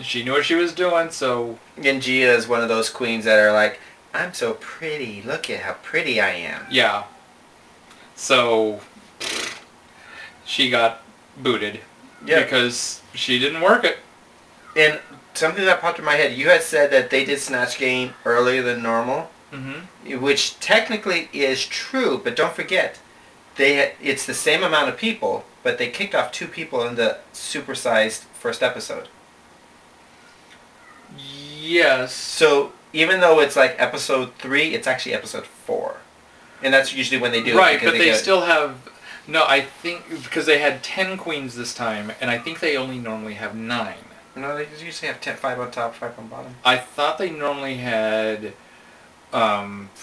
A: She knew what she was doing, so...
D: And Gia is one of those queens that are like, I'm so pretty. Look at how pretty I am.
A: Yeah. So, she got booted.
D: Yeah.
A: Because she didn't work it.
D: And something that popped in my head, you had said that they did Snatch Game earlier than normal. Mm-hmm. Which technically is true, but don't forget, it's the same amount of people, but they kicked off 2 people in the supersized first episode.
A: Yes.
D: So even though it's like episode 3, it's actually episode 4, and that's usually when they do it.
A: Right, but they still have. No, I think because they had 10 queens this time, and I think they only normally have 9.
D: No, they usually have 5 on top, 5 on bottom.
A: I thought they normally had
D: 4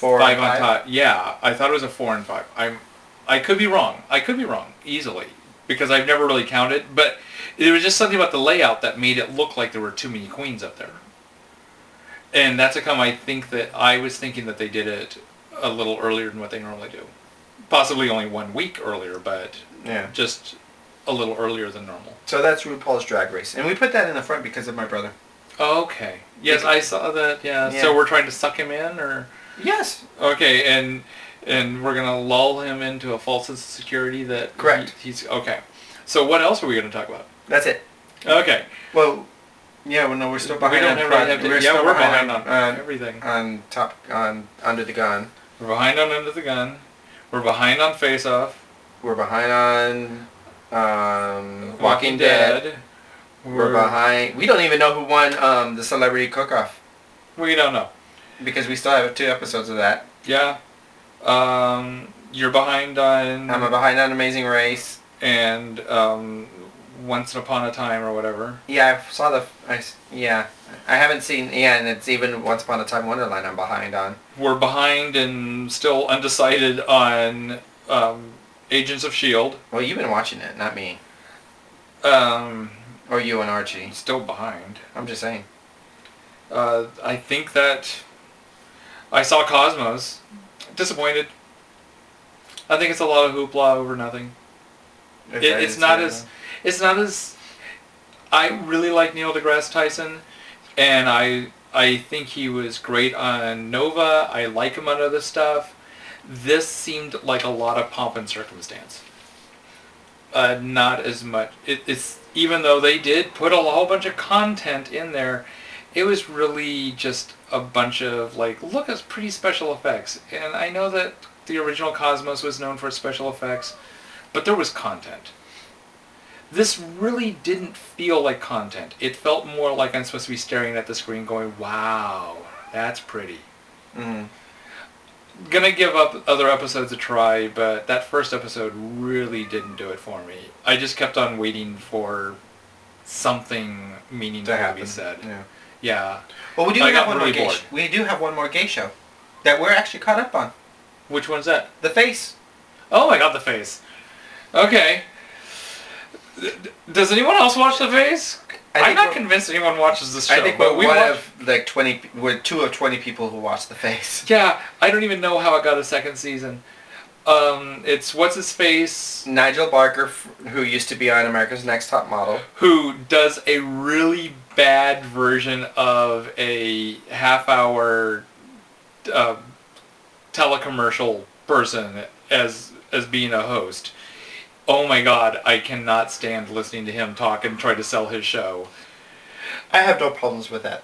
A: 5
D: on
A: on top. Yeah, I thought it was a 4 and 5. I could be wrong. I could be wrong easily because I've never really counted, but it was just something about the layout that made it look like there were too many queens up there. And that's I was thinking that they did it a little earlier than what they normally do. Possibly only 1 week earlier, but
D: yeah,
A: just a little earlier than normal.
D: So that's RuPaul's Drag Race. And we put that in the front because of my brother.
A: Okay. Yes, I saw that, yeah. So we're trying to suck him in, or?
D: Yes.
A: Okay, and we're going to lull him into a false sense of security that...
D: Correct.
A: He's okay. So what else are we going to talk about?
D: That's it.
A: Okay.
D: Well, yeah, no, we're still behind
A: on we're behind on everything.
D: On Under the Gun.
A: We're behind on Under the Gun. We're behind on Face Off.
D: We're behind on Walking Dead. We're behind... We don't even know who won the Celebrity Cook-Off.
A: We don't know.
D: Because we still have 2 episodes of that.
A: Yeah. You're behind on...
D: I'm behind on Amazing Race.
A: And Once Upon a Time or whatever.
D: Yeah, I saw I haven't seen... Yeah, and it's even Once Upon a Time Wonderland I'm behind on.
A: We're behind and still undecided on Agents of S.H.I.E.L.D.
D: Well, you've been watching it, not me. Or you and Archie.
A: Still behind.
D: I'm just saying.
A: I think that I saw Cosmos. Disappointed. I think it's a lot of hoopla over nothing. It's not as. I really like Neil deGrasse Tyson, and I think he was great on Nova. I like him on other stuff. This seemed like a lot of pomp and circumstance. Not as much. It's even though they did put a whole bunch of content in there, it was really just a bunch of look at pretty special effects. And I know that the original Cosmos was known for special effects, but there was content. This really didn't feel like content. It felt more like I'm supposed to be staring at the screen going, wow, that's pretty. Mm. Gonna give up other episodes a try, but that first episode really didn't do it for me. I just kept on waiting for something meaningful to be said. Yeah.
D: Well, we do have one more gay. We do have one more gay show that we're actually caught up on.
A: Which one's that?
D: The Face.
A: Oh, I got The Face. Okay. Does anyone else watch The Face? I'm not convinced anyone watches this show.
D: I think we're 2 of 20 people who watch The Face.
A: Yeah, I don't even know how it got a second season. It's what's his face?
D: Nigel Barker, who used to be on America's Next Top Model,
A: who does a really bad version of a half-hour telecommercial person as being a host. Oh my god, I cannot stand listening to him talk and try to sell his show.
D: I have no problems with that.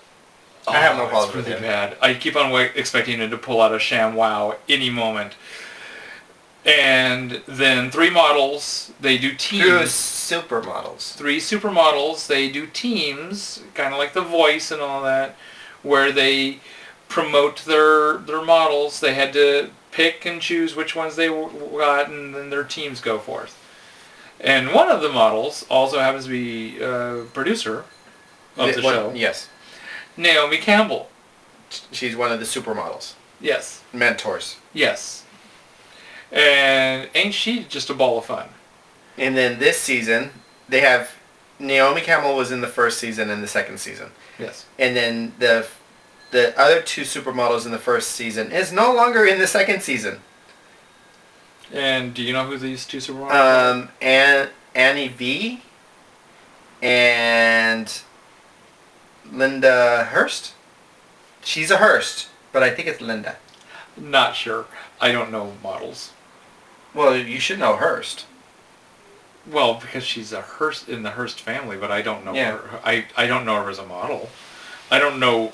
D: I have no problems
A: it's
D: with
A: really
D: him.
A: bad. I keep on expecting him to pull out a sham wow any moment. And then 3 models, they do teams.
D: 2 supermodels.
A: 3 supermodels, they do teams, kind of like The Voice and all that, where they promote their models. They had to pick and choose which ones they got, and then their teams go forth. And one of the models also happens to be producer of the show.
D: Yes.
A: Naomi Campbell.
D: She's one of the supermodels.
A: Yes.
D: Mentors.
A: Yes. And ain't she just a ball of fun?
D: And then this season, they have... Naomi Campbell was in the first season and the second season.
A: Yes.
D: And then the other 2 supermodels in the first season is no longer in the second season.
A: And do you know who these 2 supermodels are?
D: Annie V and Linda Hurst. She's a Hurst, but I think it's Linda.
A: Not sure. I don't know models.
D: Well, you should know Hurst.
A: Well, because she's a Hearst in the Hearst family, but I don't know
D: Yeah.
A: her. I don't know her as a model. I don't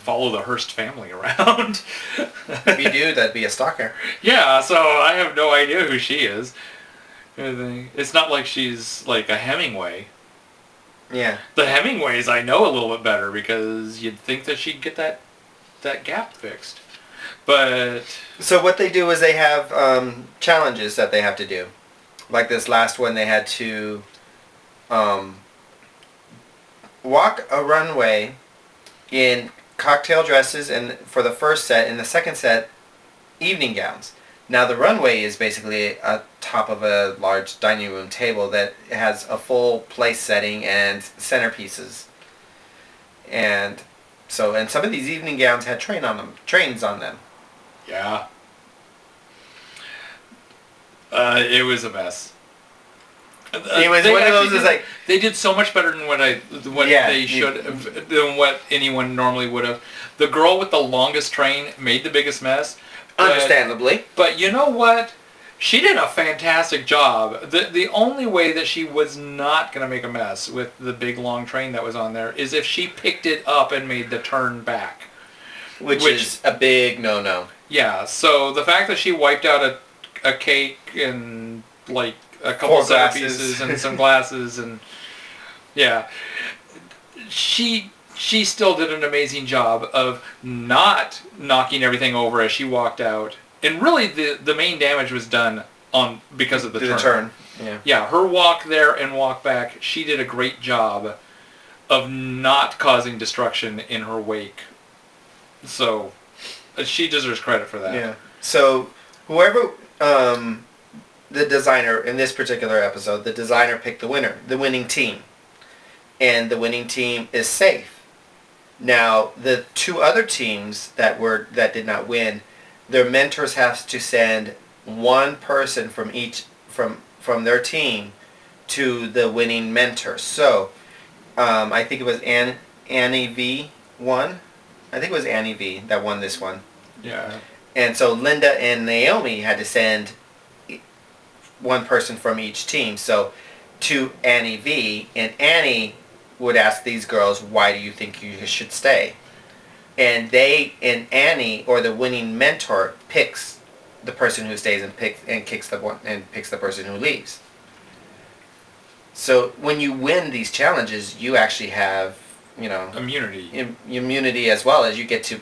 A: follow the Hearst family around.
D: If you do, that'd be a stalker.
A: Yeah, so I have no idea who she is. It's not like she's like a Hemingway.
D: Yeah.
A: The Hemingways I know a little bit better because you'd think that she'd get that gap fixed. But
D: So what they do is they have challenges that they have to do. Like this last one, they had to walk a runway in cocktail dresses, and for the first set, in the second set, evening gowns. Now the runway is basically a top of a large dining room table that has a full place setting and centerpieces. And so, and some of these evening gowns had trains on them.
A: yeah, it was a mess.
D: It was
A: They
D: one of those.
A: actually
D: Is
A: did-
D: like
A: they did so much better than what
D: Yeah,
A: they should have, than what anyone normally would have. The girl with the longest train made the biggest mess. but-
D: understandably.
A: But you know what? She did a fantastic job. The only way that she was not going to make a mess with the big long train that was on there is if she picked it up and made the turn back.
D: Which is a big no-no.
A: Yeah, so the fact that she wiped out a cake and like a couple
D: 4 glasses.
A: centerpieces and some glasses and yeah, she still did an amazing job of not knocking everything over as she walked out. And really the main damage was done because of the turn.
D: Yeah.
A: Yeah, her walk there and walk back, she did a great job of not causing destruction in her wake. So she deserves credit for that.
D: Yeah. So whoever the designer in this particular episode, the designer picked the winner, the winning team. And the winning team is safe. Now, the 2 other teams that did not win, their mentors have to send 1 person from each from their team to the winning mentor. So, I think it was Annie V won. I think it was Annie V that won this one.
A: Yeah.
D: And so Linda and Naomi had to send 1 person from each team. So to Annie V, and Annie would ask these girls, "Why do you think you should stay?" And Annie, or the winning mentor, picks the person who stays and picks the person who leaves. So when you win these challenges, you actually have,
A: Immunity.
D: immunity, as well as you get to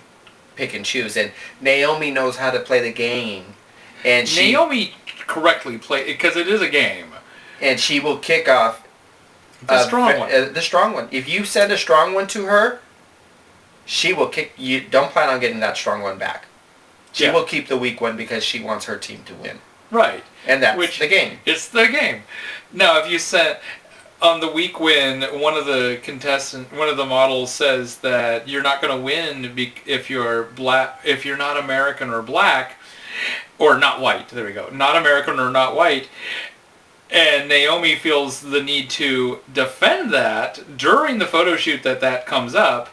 D: pick and choose. And Naomi knows how to play the game, and
A: Naomi correctly played, because it is a game.
D: and she will kick off
A: The strong one.
D: The strong one. If you send a strong one to her, she will kick you. Don't plan on getting that strong one back. She
A: Yeah.
D: will keep the weak one because she wants her team to win,
A: Right.
D: and that's the game.
A: It's the game. Now, if you sent on the week win, one of the models says that you're not going to win if you're black, if you're not American or black, or not white. There we go. Not American or not white. And Naomi feels the need to defend that during the photo shoot that comes up.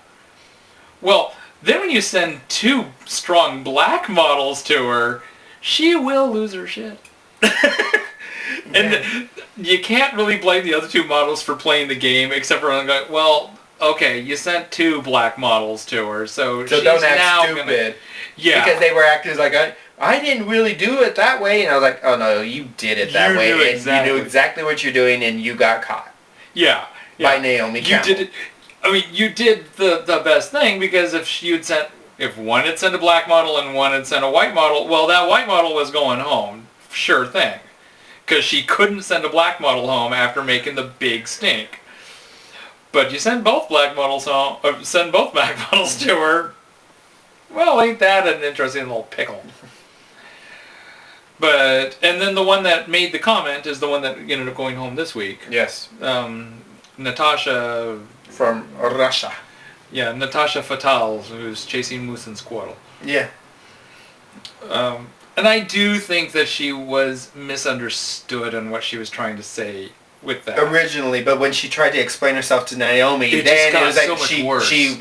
A: Well, then when you send 2 strong black models to her, she will lose her shit. And you can't really blame the other two models for playing the game, except for going, well, okay, you sent 2 black models to her, so she's
D: don't act
A: now
D: stupid.
A: Yeah.
D: Because they were actors like, I didn't really do it that way. And I was like, oh no, you did it that way. And you knew exactly what you're doing and you got caught.
A: Yeah.
D: By Naomi Campbell.
A: You did it. I mean, you did the best thing, because if one had sent a black model and one had sent a white model, well, that white model was going home. Sure thing. Because she couldn't send a black model home after making the big stink. But you send both black models home, or send both black models to her. Well, ain't that an interesting little pickle? But, and then the one that made the comment is the one that ended up going home this week.
D: Yes.
A: Natasha...
D: From Russia.
A: Yeah, Natasha Fatal, who's chasing Moose and Squirtle.
D: Yeah.
A: And I do think that she was misunderstood on what she was trying to say with that.
D: Originally, but when she tried to explain herself to Naomi,
A: it
D: then
A: just got
D: it was like
A: so much worse.
D: she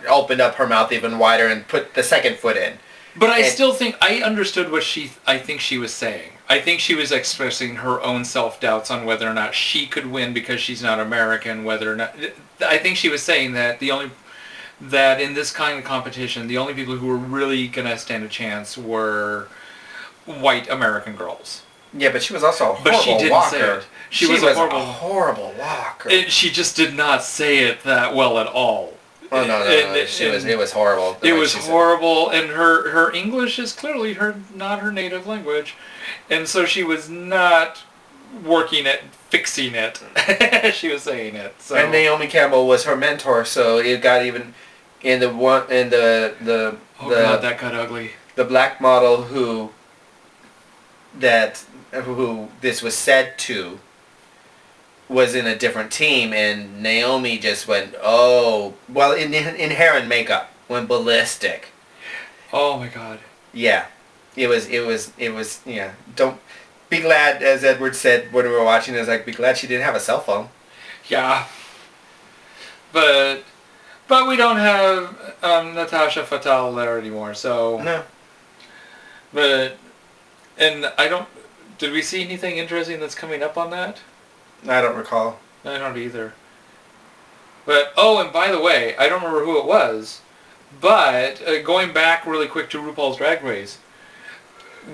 D: opened up her mouth even wider and put the second foot in.
A: But I still think I understood what I think she was saying. I think she was expressing her own self-doubts on whether or not she could win because she's not American, whether or not... I think she was saying that that in this kind of competition, the only people who were really going to stand a chance were white American girls.
D: Yeah, but she was also a horrible
A: but she didn't
D: walker.
A: say it. She was
D: a horrible walker.
A: And she just did not say it that well at all.
D: Oh, no. It was horrible.
A: It was horrible, and her English is clearly not her native language. And so she was not working at fixing it. She was saying it. So.
D: And Naomi Campbell was her mentor, so it got even in the
A: God, that got ugly.
D: The black model who this was said to was in a different team, and Naomi just went, in hair and makeup, went ballistic.
A: Oh my God.
D: Yeah. It was, yeah. Don't, be glad, as Edward said when we were watching, be glad she didn't have a cell phone.
A: Yeah. But we don't have Natasha Fatal there anymore, so...
D: No.
A: But, and did we see anything interesting that's coming up on that?
D: I don't recall.
A: I don't either. But, oh, and by the way, I don't remember who it was, but going back really quick to RuPaul's Drag Race,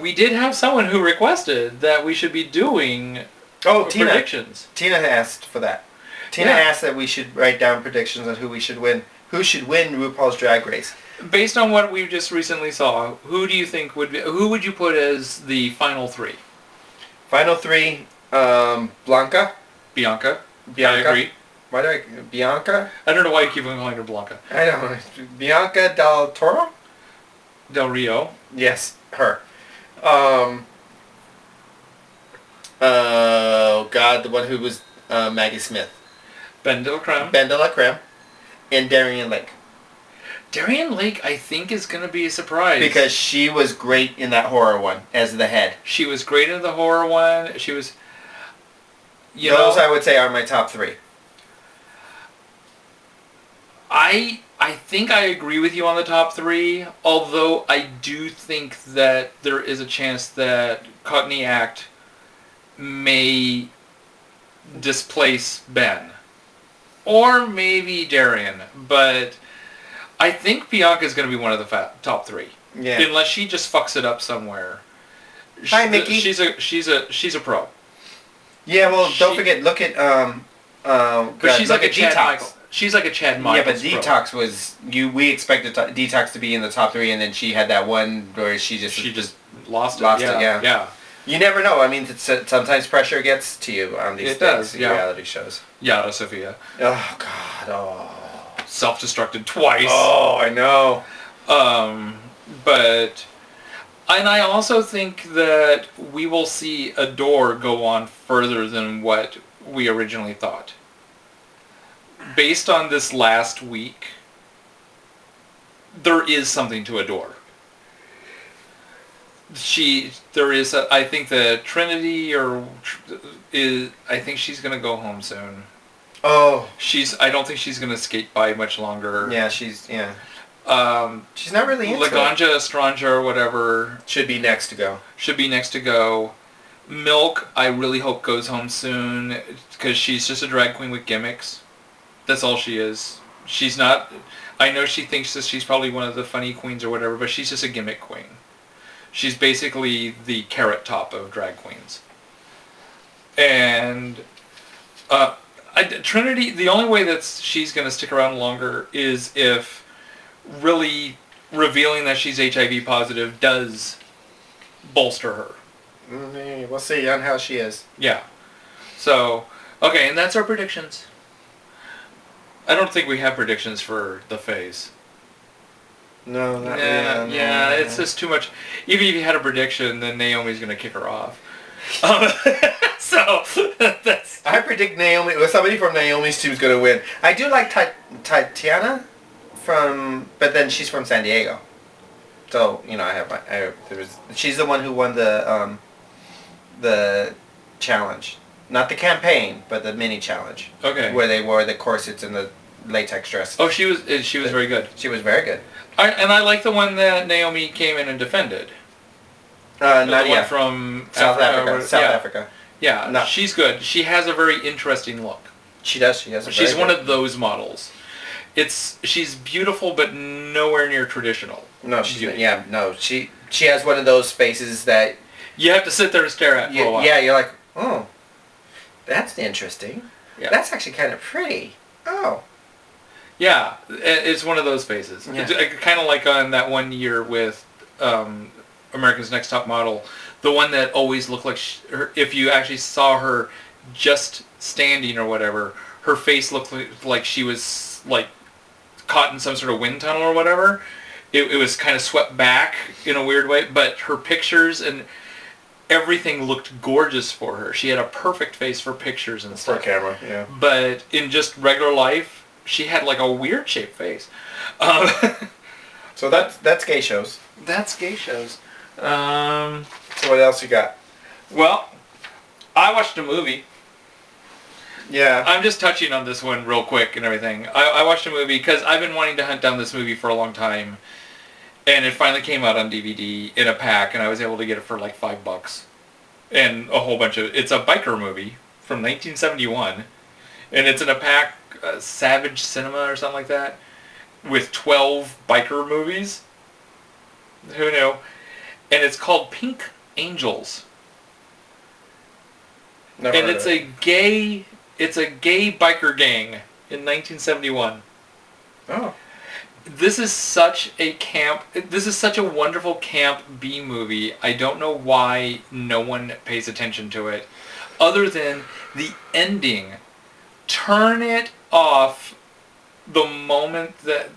A: we did have someone who requested that we should be doing predictions.
D: Tina asked for that. Tina asked that we should write down predictions on who should win RuPaul's Drag Race.
A: Based on what we just recently saw, who do you think who would you put as the final 3?
D: Final 3, Bianca.
A: I agree.
D: Bianca?
A: I don't know why you keep on calling her Blanca.
D: I don't know. Bianca Del Toro?
A: Del Rio.
D: Yes, her. Oh God, the one who was Maggie Smith.
A: Ben de la Creme.
D: Ben de la Creme. And Darian Lake.
A: Darian Lake, I think, is going to be a surprise.
D: Because she was great in that horror one as the head.
A: She was great in the horror one. She was...
D: Those, I would say, are my top 3.
A: I think I agree with you on the top 3, although I do think that there is a chance that Courtney Act may displace Ben. Or maybe Darian, but I think Bianca's going to be one of the top 3.
D: Yeah.
A: Unless she just fucks it up somewhere.
D: Hi, Mickey.
A: She's a pro.
D: Yeah, well, don't forget, look at
A: but she's like a Chad
D: Detox.
A: Michael. She's like a Chad Michaels.
D: Yeah, but Detox was we expected Detox to be in the top 3, and then she had that one where she just
A: lost it.
D: Yeah. You never know. I mean, sometimes pressure gets to you on these reality shows.
A: Yada Sophia.
D: Oh God. Oh.
A: Self-destructed twice.
D: Oh, I know.
A: And I also think that we will see Adore go on further than what we originally thought. Based on this last week, there is something to Adore. I think that Trinity I think she's going to go home soon.
D: Oh.
A: I don't think she's going to skate by much longer.
D: Yeah, she's not really into
A: Laganja Estranja or whatever
D: should be next to go.
E: Milk, I really hope goes home soon because she's just a drag queen with gimmicks. That's all she is. She's not. I know she thinks that she's probably one of the funny queens or whatever, but she's just a gimmick queen. She's basically the Carrot Top of drag queens. And Trinity, the only way that she's going to stick around longer is if really revealing that she's HIV positive does bolster her.
D: We'll see on how she is.
E: Yeah. So, okay, and that's our predictions. I don't think we have predictions for the phase.
D: No, not really.
E: Yeah, it's just too much. Even if you had a prediction, then Naomi's going to kick her off. So, that's...
D: I predict Naomi, somebody from Naomi's team is going to win. I do like Tatiana but then she's from San Diego. So, you know, she's the one who won the challenge. Not the campaign, but the mini challenge.
E: Okay.
D: Where they wore the corsets and the latex dress.
E: Oh, she was very good.
D: She was very good.
E: I like the one that Naomi came in and defended.
D: Not
E: the one from
D: South Africa. South Africa.
E: Yeah, no. She's good. She has a very interesting look.
D: She does. She has.
E: She's one of those models. She's beautiful, but nowhere near traditional.
D: No, She has one of those faces that
E: you have to sit there and stare at for a while.
D: Yeah, you're like, oh, that's interesting.
E: Yeah.
D: That's actually kind of pretty. Oh.
E: Yeah, it's one of those faces.
D: Yeah.
E: Kind of like on that one year with America's Next Top Model, the one that always looked like if you actually saw her just standing or whatever, her face looked like she was like caught in some sort of wind tunnel or whatever. It was kind of swept back in a weird way, but her pictures and everything looked gorgeous for her. She had a perfect face for pictures and stuff.
D: For camera, yeah.
E: But in just regular life, she had like a weird shaped face.
D: So that's gay shows.
E: That's gay shows.
D: So what else you got?
E: Well, I watched a movie.
D: Yeah.
E: I'm just touching on this one real quick and everything. I watched a movie because I've been wanting to hunt down this movie for a long time. And it finally came out on DVD in a pack, and I was able to get it for like $5. And a whole bunch of... It's a biker movie from 1971. And it's in a pack, Savage Cinema or something like that, with 12 biker movies. Who knew? And it's called Pink Angels.
D: Never
E: and
D: heard
E: it's
D: of
E: a gay... It's a gay biker gang in 1971.
D: Oh.
E: This is such a camp... This is such a wonderful camp B movie. I don't know why no one pays attention to it. Other than the ending. Turn it off the moment that...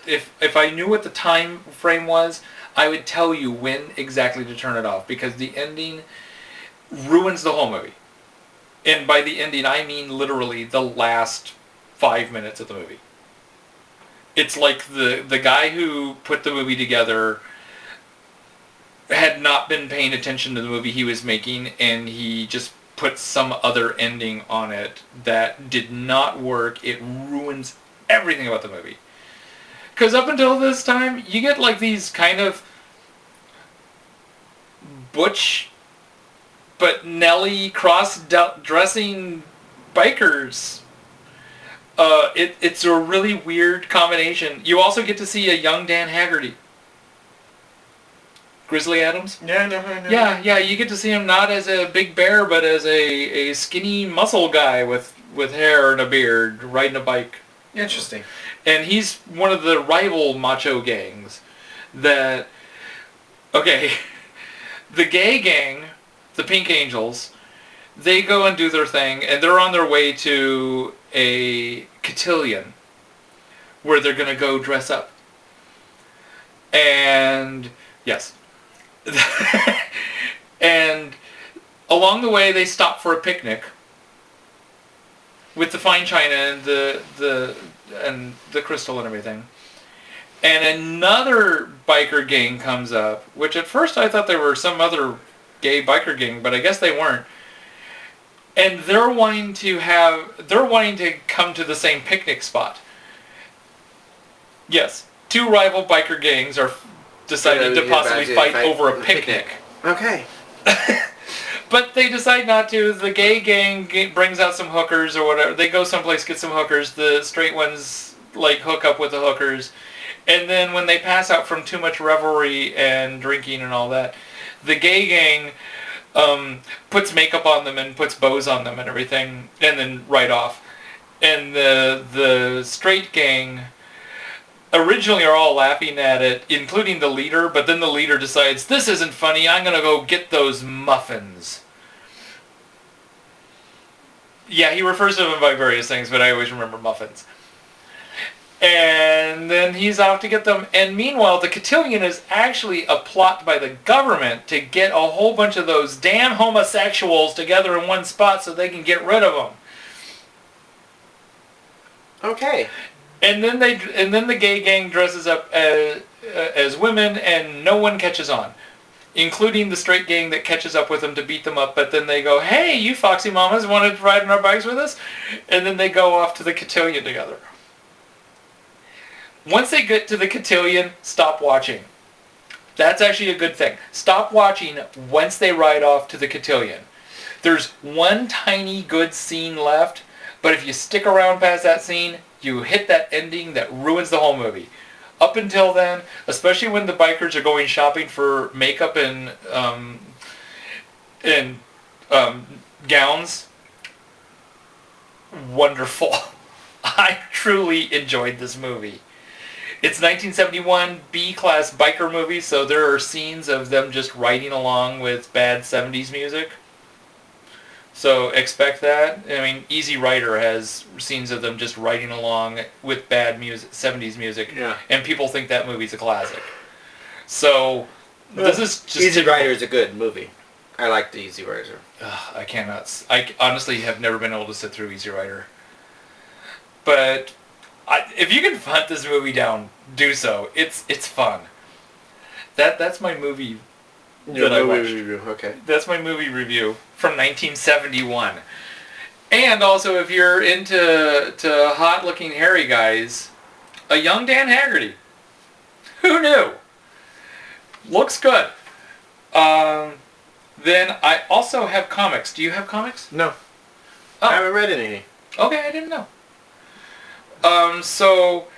E: If I knew what the time frame was, I would tell you when exactly to turn it off. Because the ending ruins the whole movie. And by the ending, I mean literally the last 5 minutes of the movie. It's like the guy who put the movie together had not been paying attention to the movie he was making, and he just put some other ending on it that did not work. It ruins everything about the movie. Because up until this time, you get like these kind of butch but Nelly cross-dressing bikers. It's a really weird combination. You also get to see a young Dan Haggerty. Grizzly Adams?
D: Yeah, no.
E: Yeah, you get to see him not as a big bear, but as a skinny muscle guy with hair and a beard, riding a bike.
D: Interesting.
E: And he's one of the rival macho gangs that... Okay, the gay gang... The Pink Angels, they go and do their thing, and they're on their way to a cotillion where they're going to go dress up. And, yes. And along the way, they stop for a picnic with the fine china and the crystal and everything. And another biker gang comes up, which at first I thought there were some other gay biker gang, but I guess they weren't. And they're wanting to come to the same picnic spot. Yes, two rival biker gangs are deciding to possibly fight over a picnic.
D: Okay.
E: But they decide not to. The gay gang brings out some hookers or whatever. They go someplace, get some hookers. The straight ones like hook up with the hookers. And then when they pass out from too much revelry and drinking and all that, the gay gang puts makeup on them and puts bows on them and everything, and then right off. And the straight gang originally are all laughing at it, including the leader, but then the leader decides, this isn't funny, I'm going to go get those muffins. Yeah, he refers to them by various things, but I always remember muffins. And then he's off to get them. And meanwhile, the cotillion is actually a plot by the government to get a whole bunch of those damn homosexuals together in one spot so they can get rid of them.
D: Okay.
E: And then the gay gang dresses up as women, and no one catches on, including the straight gang that catches up with them to beat them up. But then they go, "Hey, you foxy mamas, want to ride on our bikes with us?" And then they go off to the cotillion together. Once they get to the cotillion, stop watching. That's actually a good thing. Stop watching once they ride off to the cotillion. There's one tiny good scene left, but if you stick around past that scene, you hit that ending that ruins the whole movie. Up until then, especially when the bikers are going shopping for makeup and gowns, wonderful. I truly enjoyed this movie. It's 1971 B-class biker movie, so there are scenes of them just riding along with bad 70s music. So expect that. I mean, Easy Rider has scenes of them just riding along with bad music, 70s music,
D: Yeah.
E: and people think that movie's a classic. So this is just
D: Easy Rider is a good movie. I like the Easy Rider.
E: I honestly have never been able to sit through Easy Rider. But if you can hunt this movie down, do so. It's fun. That's my movie that I watched.
D: Review. Okay.
E: That's my movie review from 1971. And also, if you're into hot-looking hairy guys, a young Dan Haggerty. Who knew? Looks good. Then I also have comics. Do you have comics?
D: No.
E: Oh.
D: I haven't read any.
E: Okay, I didn't know. So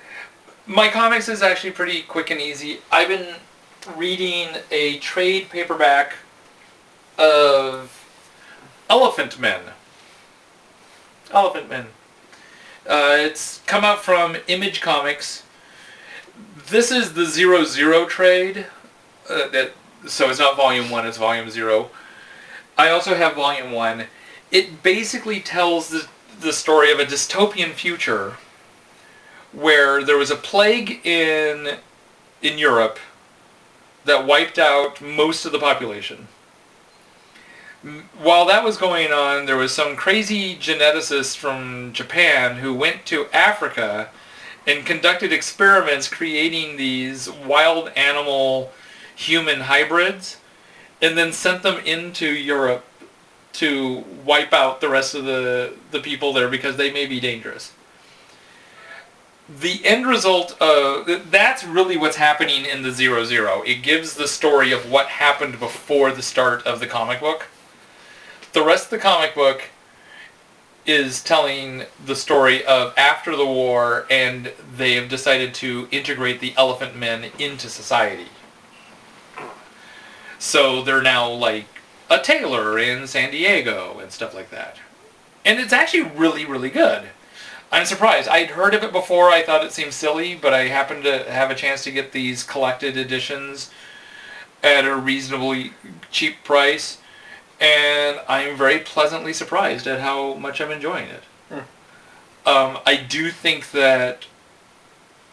E: my comics is actually pretty quick and easy. I've been reading a trade paperback of Elephantmen. It's come out from Image Comics. This is the 00 trade. So it's not Volume 1, it's Volume 0. I also have Volume 1. It basically tells the story of a dystopian future where there was a plague in Europe that wiped out most of the population. While that was going on, there was some crazy geneticist from Japan who went to Africa and conducted experiments creating these wild animal human hybrids, and then sent them into Europe to wipe out the rest of the people there because they may be dangerous. The end result of that's really what's happening in the 00. It gives the story of what happened before the start of the comic book. The rest of the comic book is telling the story of after the war, and they have decided to integrate the Elephantmen into society. So they're now like a tailor in San Diego and stuff like that. And it's actually really, really good. I'm surprised. I'd heard of it before. I thought it seemed silly, but I happened to have a chance to get these collected editions at a reasonably cheap price, and I'm very pleasantly surprised at how much I'm enjoying it. I do think that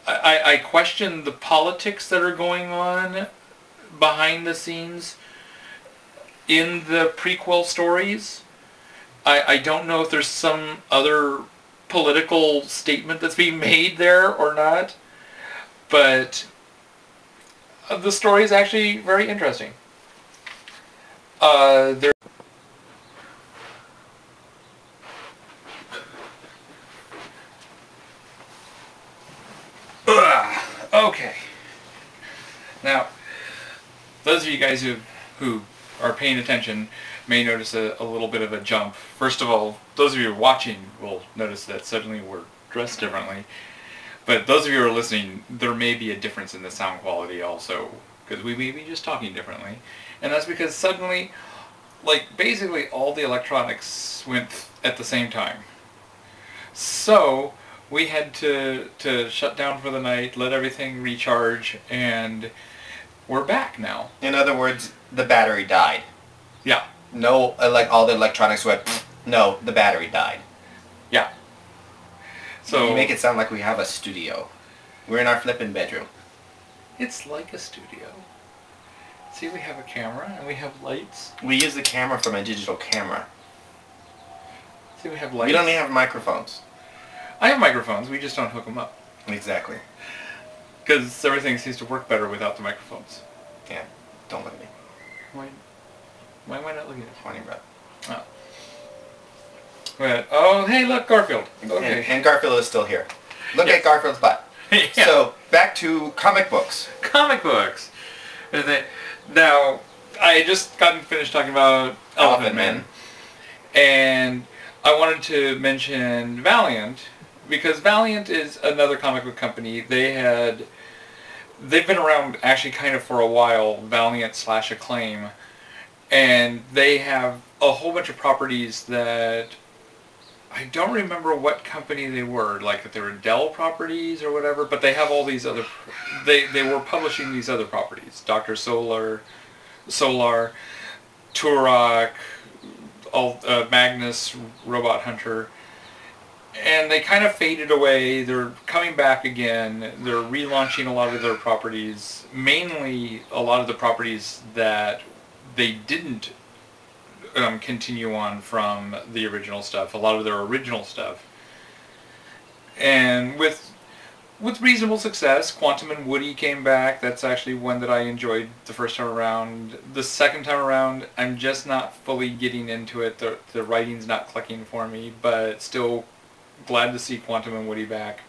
E: I question the politics that are going on behind the scenes in the prequel stories. I don't know if there's some other political statement that's being made there or not, but the story is actually very interesting. Okay. Now, those of you guys who are paying attention may notice a little bit of a jump. First of all, those of you watching will notice that suddenly we're dressed differently. But those of you who are listening, there may be a difference in the sound quality also, because we may be just talking differently. And that's because suddenly, like, basically all the electronics went at the same time. So we had to shut down for the night, let everything recharge, and we're back now.
D: In other words, the battery died.
E: Yeah.
D: No, like all the electronics went. No, the battery died.
E: Yeah. So
D: You make it sound like we have a studio. We're in our flippin' bedroom.
E: it's like a studio. See, we have a camera and we have lights.
D: We use the camera from a digital camera.
E: See, we have lights.
D: We don't even have microphones.
E: I have microphones. We just don't hook them up
D: Exactly.
E: because everything seems to work better without the microphones.
D: Yeah. Don't look at me.
E: Why am I not looking at
D: Funny, bro.
E: it? Oh. But, oh, hey, look, Garfield. Okay.
D: And Garfield is still here. Look
E: Yes.
D: at Garfield's butt.
E: Yeah.
D: So, back to comic books.
E: Comic books. Now, I just gotten finished talking about Elephantmen, and I wanted to mention Valiant because Valiant is another comic book company. They've been around actually kind of for a while, Valiant/Acclaim, and they have a whole bunch of properties that I don't remember what company they were, like if they were Dell properties or whatever, but they have all these other, they were publishing these other properties, Dr. Solar, Turok, Magnus, Robot Hunter, and they kind of faded away. They're coming back again. They're relaunching a lot of their properties, mainly a lot of the properties that they didn't continue on from the original stuff, a lot of their original stuff. And with reasonable success, Quantum and Woody came back. That's actually one that I enjoyed the first time around. The second time around, I'm just not fully getting into it. The writing's not clicking for me, but still glad to see Quantum and Woody back.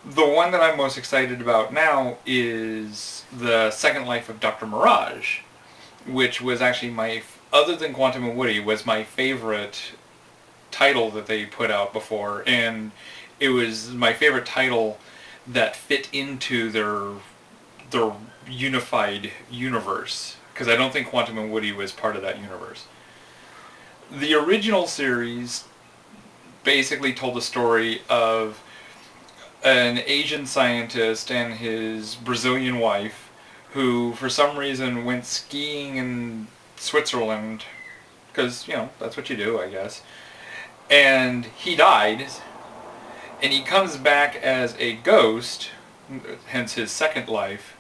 E: The one that I'm most excited about now is the Second Life of Dr. Mirage, which was actually other than Quantum and Woody, was my favorite title that they put out before, and it was my favorite title that fit into their unified universe, because I don't think Quantum and Woody was part of that universe. The original series basically told the story of an Asian scientist and his Brazilian wife who for some reason went skiing in Switzerland, because, you know, that's what you do, I guess. And he died, and he comes back as a ghost, hence his second life.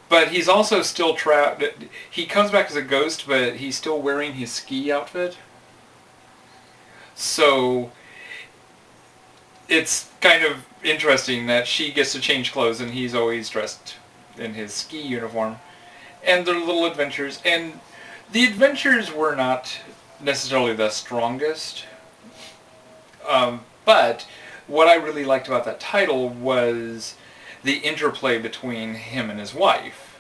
E: But he's also still trapped. He comes back as a ghost, but he's still wearing his ski outfit. So it's kind of interesting that she gets to change clothes and he's always dressed in his ski uniform. And their little adventures. And the adventures were not necessarily the strongest. But what I really liked about that title was the interplay between him and his wife.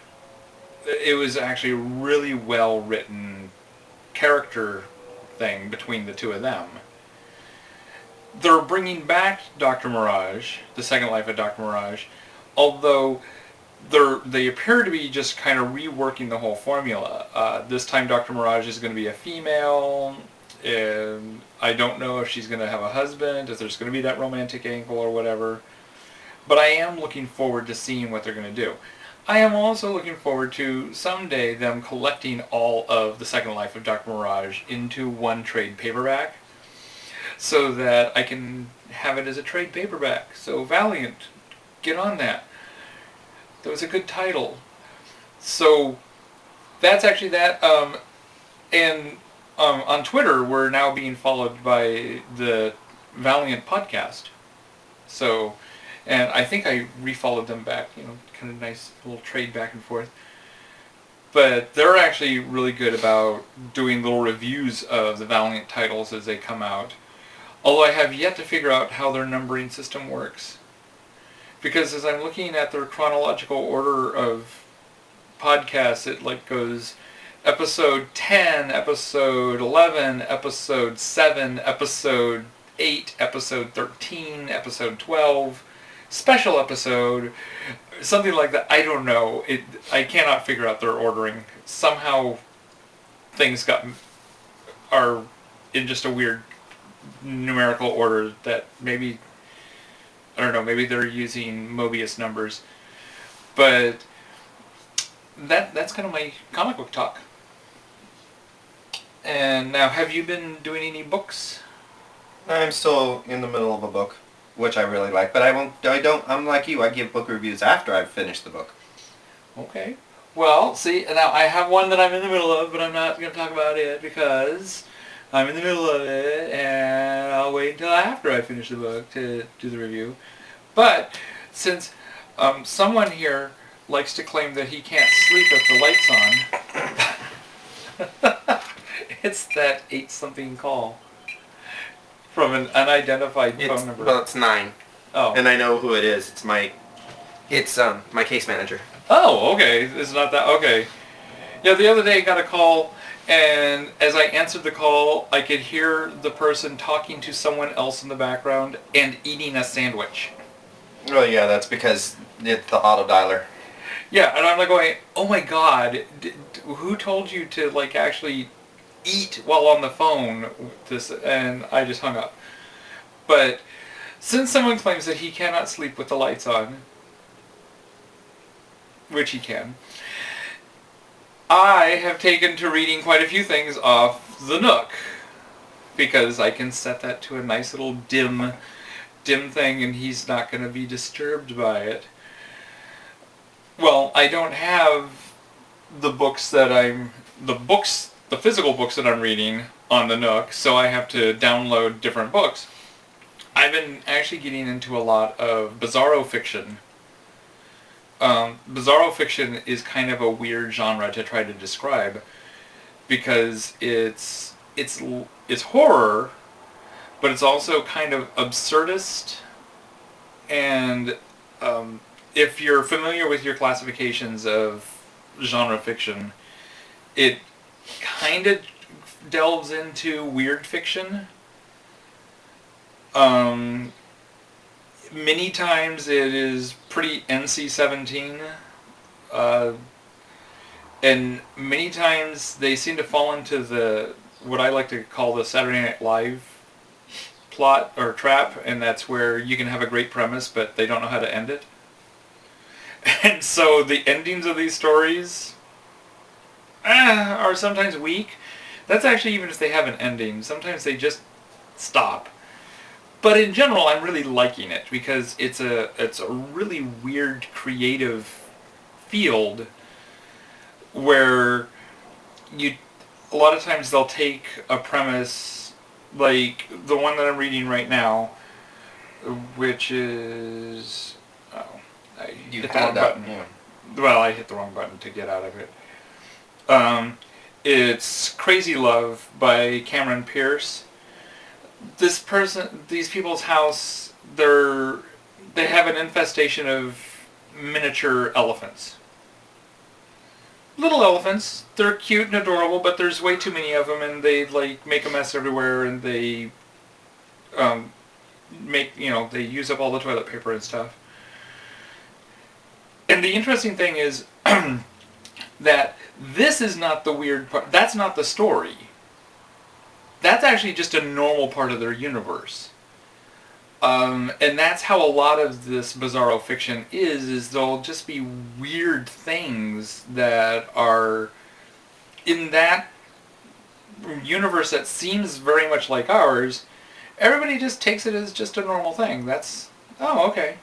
E: It was actually a really well written character thing between the two of them. They're bringing back Dr. Mirage, the Second Life of Dr. Mirage, although they appear to be just kind of reworking the whole formula. This time Dr. Mirage is going to be a female, and I don't know if she's going to have a husband, if there's going to be that romantic angle or whatever. But I am looking forward to seeing what they're going to do. I am also looking forward to someday them collecting all of the Second Life of Dr. Mirage into one trade paperback, so that I can have it as a trade paperback. So Valiant, get on that. That was a good title. So that's actually that. And on Twitter, we're now being followed by the Valiant podcast. So, and I think I refollowed them back, you know, kind of nice little trade back and forth. But they're actually really good about doing little reviews of the Valiant titles as they come out. Although I have yet to figure out how their numbering system works. Because as I'm looking at their chronological order of podcasts, it like goes episode 10, episode 11, episode 7, episode 8, episode 13, episode 12, special episode, something like that. I don't know. I cannot figure out their ordering. Somehow things are in just a weird numerical order that maybe, I don't know, maybe they're using Mobius numbers. But that's kind of my comic book talk. And now, have you been doing any books?
D: I'm still in the middle of a book, which I really like, but I'm like you, I give book reviews after I've finished the book.
E: Okay. Well, see, now I have one that I'm in the middle of, but I'm not going to talk about it because I'm in the middle of it, and I'll wait until after I finish the book to do the review. But since someone here likes to claim that he can't sleep if the light's on, it's that 8-something call from an unidentified phone number.
D: Well, it's 9.
E: Oh.
D: And I know who it is. It's my case manager.
E: Oh, okay. It's not that. Okay. Yeah, the other day I got a call, and as I answered the call, I could hear the person talking to someone else in the background and eating a sandwich.
D: Oh yeah, that's because it's the auto dialer.
E: Yeah, and I'm like going, oh my god, who told you to like actually eat while on the phone? And I just hung up. But since someone claims that he cannot sleep with the lights on, which he can, I have taken to reading quite a few things off the Nook, because I can set that to a nice little dim thing and he's not going to be disturbed by it. Well, I don't have the physical books that I'm reading on the Nook, so I have to download different books. I've been actually getting into a lot of Bizzaro fiction. Bizzaro fiction is kind of a weird genre to try to describe because it's horror, but it's also kind of absurdist. And if you're familiar with your classifications of genre fiction, it kind of delves into weird fiction. Many times it is pretty NC-17, and many times they seem to fall into what I like to call the Saturday Night Live plot or trap, and that's where you can have a great premise but they don't know how to end it. And so the endings of these stories are sometimes weak. That's actually even if they have an ending. Sometimes they just stop. But in general, I'm really liking it because it's a really weird, creative field where a lot of times they'll take a premise, like the one that I'm reading right now, which is I hit the wrong button.
D: Yeah.
E: Well, I hit the wrong button to get out of it. It's Crazy Love by Cameron Pierce. These people's house, they have an infestation of miniature elephants. Little elephants. They're cute and adorable, but there's way too many of them, and they like make a mess everywhere, and they they use up all the toilet paper and stuff. And the interesting thing is that this is not the weird part. That's not the story. That's actually just a normal part of their universe. And that's how a lot of this Bizzaro fiction is there'll just be weird things that are in that universe that seems very much like ours. Everybody just takes it as just a normal thing. Okay.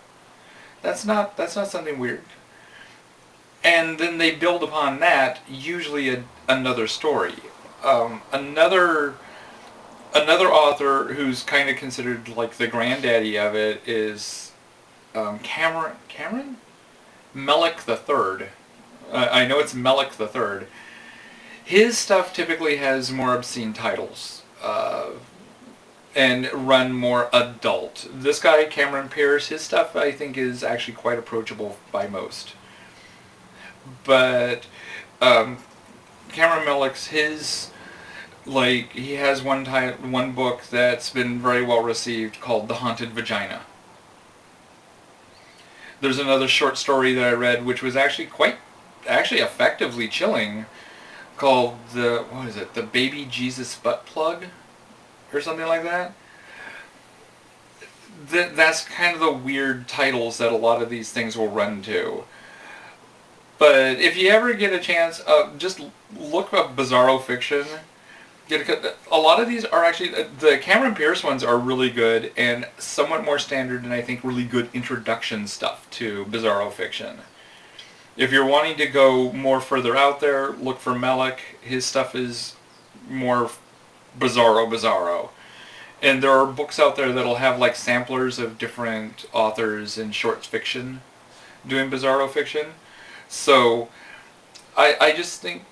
E: That's not something weird. And then they build upon that, usually another story. Another author who's kind of considered like the granddaddy of it is Cameron? Melick III. I know it's Melick III. His stuff typically has more obscene titles and run more adult. This guy, Cameron Pierce, his stuff I think is actually quite approachable by most. but Cameron Millick's he has one book that's been very well received called The Haunted Vagina. There's another short story that I read which was actually effectively chilling, called The Baby Jesus Butt Plug, or something like that. That's kind of the weird titles that a lot of these things will run to. But if you ever get a chance, just look up Bizzaro fiction. A lot of these are actually, the Cameron Pierce ones are really good and somewhat more standard, and I think really good introduction stuff to Bizzaro fiction. If you're wanting to go more further out there, look for Melick. His stuff is more Bizzaro. And there are books out there that'll have like samplers of different authors in short fiction doing Bizzaro fiction. So I just think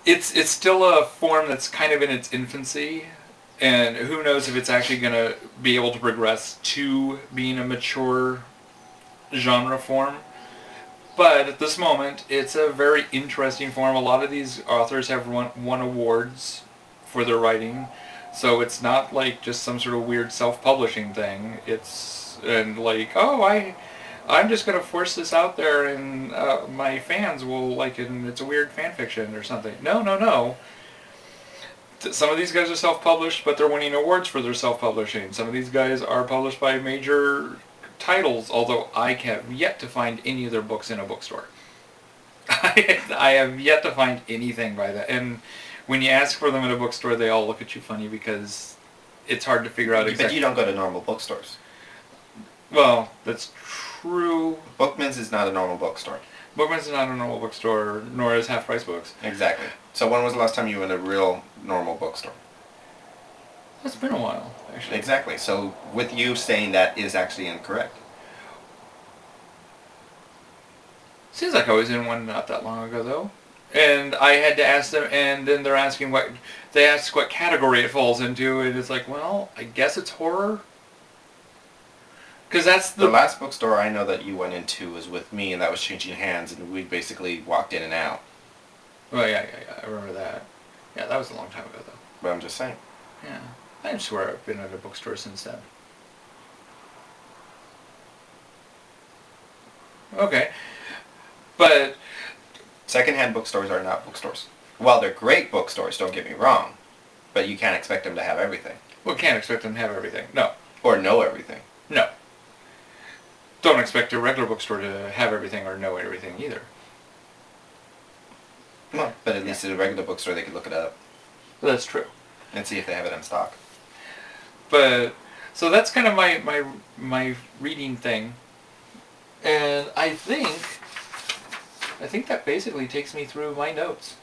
E: it's still a form that's kind of in its infancy, and who knows if it's actually going to be able to progress to being a mature genre form. But at this moment, it's a very interesting form. A lot of these authors have won awards for their writing, so it's not like just some sort of weird self-publishing thing. I'm just going to force this out there and my fans will like it and it's a weird fan fiction or something. No. Some of these guys are self-published, but they're winning awards for their self-publishing. Some of these guys are published by major titles, although I have yet to find any of their books in a bookstore. I have yet to find anything by that. And when you ask for them at a bookstore, they all look at you funny because it's hard to figure out exactly.
D: But you don't go to normal bookstores.
E: Well, that's true.
D: Bookman's is not a normal bookstore.
E: Bookman's is not a normal bookstore, nor is Half Price Books.
D: Exactly. So when was the last time you were in a real normal bookstore?
E: It's been a while, actually.
D: Exactly. So with you saying that is actually incorrect.
E: Seems like I was in one not that long ago, though. And I had to ask them, and then they're asking what category it falls into, and it's like, well, I guess it's horror. Because that's
D: the last bookstore I know that you went into was with me, and that was changing hands, and we basically walked in and out.
E: Oh, yeah, I remember that. Yeah, that was a long time ago, though.
D: But I'm just saying.
E: Yeah. I swear I've been at a bookstore since then. Okay. But
D: secondhand bookstores are not bookstores. Well, they're great bookstores, don't get me wrong, but you can't expect them to have everything.
E: Well, can't expect them to have everything. No.
D: Or know everything.
E: No. Don't expect a regular bookstore to have everything or know everything either.
D: Well, but at least at a regular bookstore they could look it up.
E: Well, that's true.
D: And see if they have it in stock.
E: But so that's kind of my reading thing. And I think that basically takes me through my notes.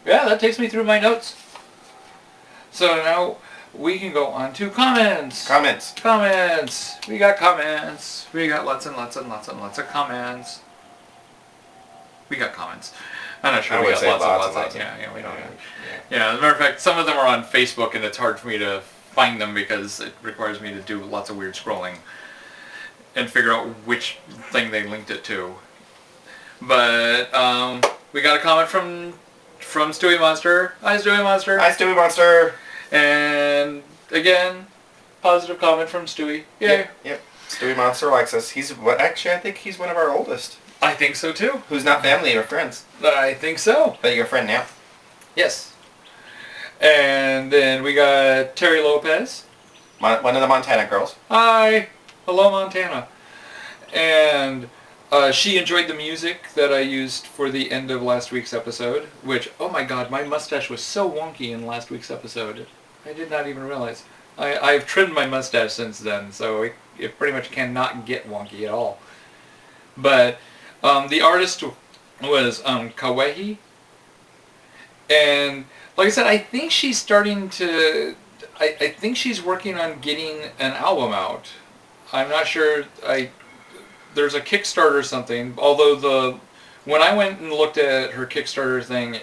E: Yeah, that takes me through my notes. So now we can go on to comments. Comments. We got comments. We got lots and lots and lots and lots of comments. We got comments. I'm not sure we got lots and lots. Yeah, we don't. Yeah, as a matter of fact, some of them are on Facebook, and it's hard for me to find them because it requires me to do lots of weird scrolling and figure out which thing they linked it to. But we got a comment from Stewie Monster. Hi, Stewie Monster.
D: Hi, Stewie Monster.
E: And again, positive comment from Stewie. Yay.
D: Yep. Stewie Monster likes us. Actually, I think he's one of our oldest.
E: I think so too.
D: Who's not family or friends.
E: I think so.
D: But you're a friend now.
E: Yes. And then we got Terry Lopez.
D: One of the Montana girls.
E: Hi. Hello, Montana. And she enjoyed the music that I used for the end of last week's episode, which, oh my god, my mustache was so wonky in last week's episode. I did not even realize. I've trimmed my mustache since then, so it pretty much cannot get wonky at all. But the artist was Kawehi. And like I said, I think she's starting to... I think she's working on getting an album out. I'm not sure. There's a Kickstarter or something, although when I went and looked at her Kickstarter thing,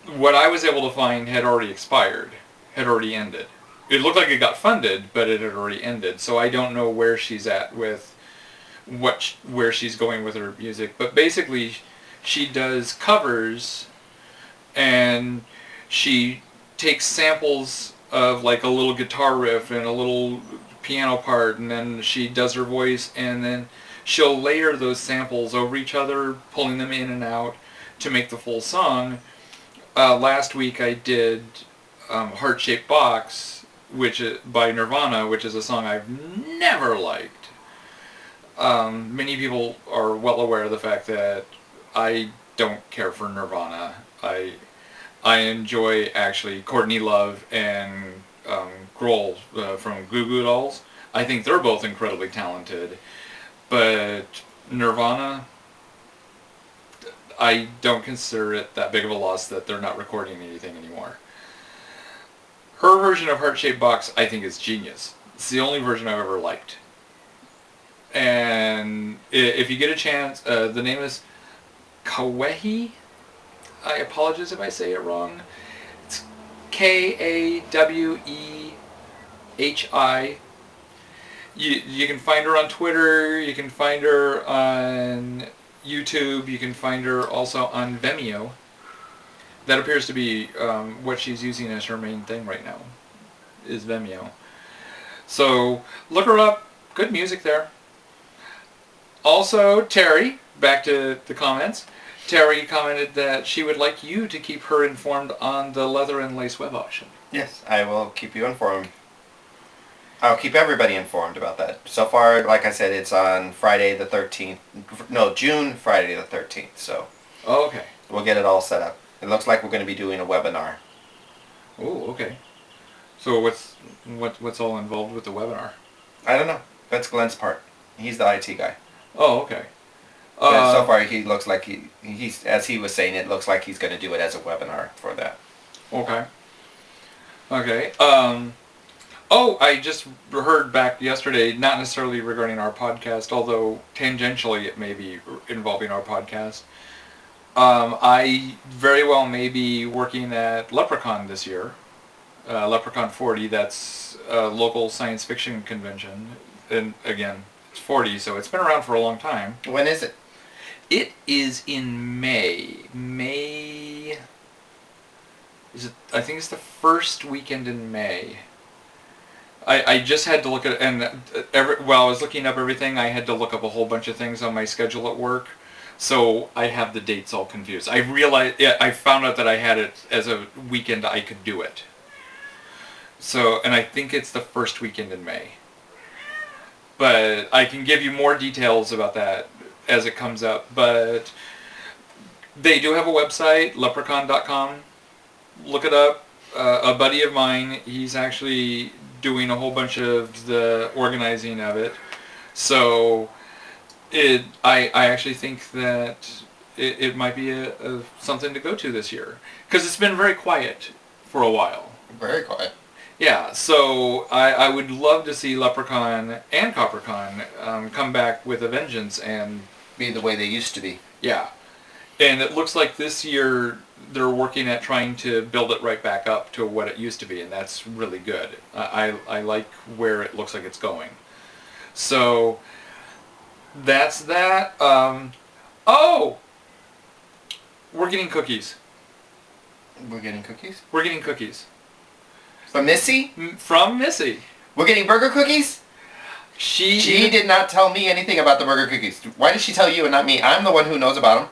E: what I was able to find had already expired, had already ended. It looked like it got funded, but it had already ended, so I don't know where she's at with where she's going with her music. But basically, she does covers, and she takes samples of like a little guitar riff and a little piano part, and then she does her voice, and then she'll layer those samples over each other, pulling them in and out to make the full song. Last week I did Heart-Shaped Box, by Nirvana, which is a song I've never liked. Many people are well aware of the fact that I don't care for Nirvana. I enjoy actually Courtney Love and Grohl from Goo Goo Dolls. I think they're both incredibly talented, but Nirvana, I don't consider it that big of a loss that they're not recording anything anymore. Her version of Heart-Shaped Box, I think, is genius. It's the only version I've ever liked. And if you get a chance, the name is Kawehi. I apologize if I say it wrong. It's Kawehi. You can find her on Twitter. You can find her on YouTube. You can find her also on Vimeo. That appears to be what she's using as her main thing right now, is Vimeo. So look her up. Good music there. Also, Terry, back to the comments. Terry commented that she would like you to keep her informed on the Leather and Lace web auction.
D: Yes, I will keep you informed. I'll keep everybody informed about that. So far, like I said, it's on Friday the 13th. No, June Friday the 13th. So
E: Oh, okay.
D: we'll get it all set up. It looks like we're going to be doing a webinar.
E: Oh, okay. So what's all involved with the webinar?
D: I don't know. That's Glenn's part. He's the IT guy.
E: Oh, okay.
D: But so far, he looks like he's as he was saying, it looks like he's going to do it as a webinar for that.
E: Okay. Okay. Oh, I just heard back yesterday, not necessarily regarding our podcast, although tangentially it may be involving our podcast. I very well may be working at Leprechaun this year. Leprechaun 40, that's a local science fiction convention. And again, it's 40, so it's been around for a long time.
D: When is it?
E: It is in May. I think it's the first weekend in May. I just had to look at, and while I was looking up everything, I had to look up a whole bunch of things on my schedule at work. So I have the dates all confused. I found out that I had it as a weekend I could do it. So, and I think it's the first weekend in May. But I can give you more details about that as it comes up. But they do have a website, leprechaun.com. Look it up. A buddy of mine, he's actually doing a whole bunch of the organizing of it. So I actually think that it might be something to go to this year. Because it's been very quiet for a while.
D: Very quiet.
E: Yeah, so I would love to see Leprechaun and Coppercon come back with a vengeance and
D: Be the way they used to be.
E: yeah. And it looks like this year they're working at trying to build it right back up to what it used to be, and that's really good. I like where it looks like it's going. So that's that. Oh! We're getting cookies.
D: We're getting cookies?
E: We're getting cookies.
D: From Missy?
E: From Missy.
D: We're getting burger cookies?
E: She
D: did not tell me anything about the burger cookies. Why did she tell you and not me? I'm the one who knows about them.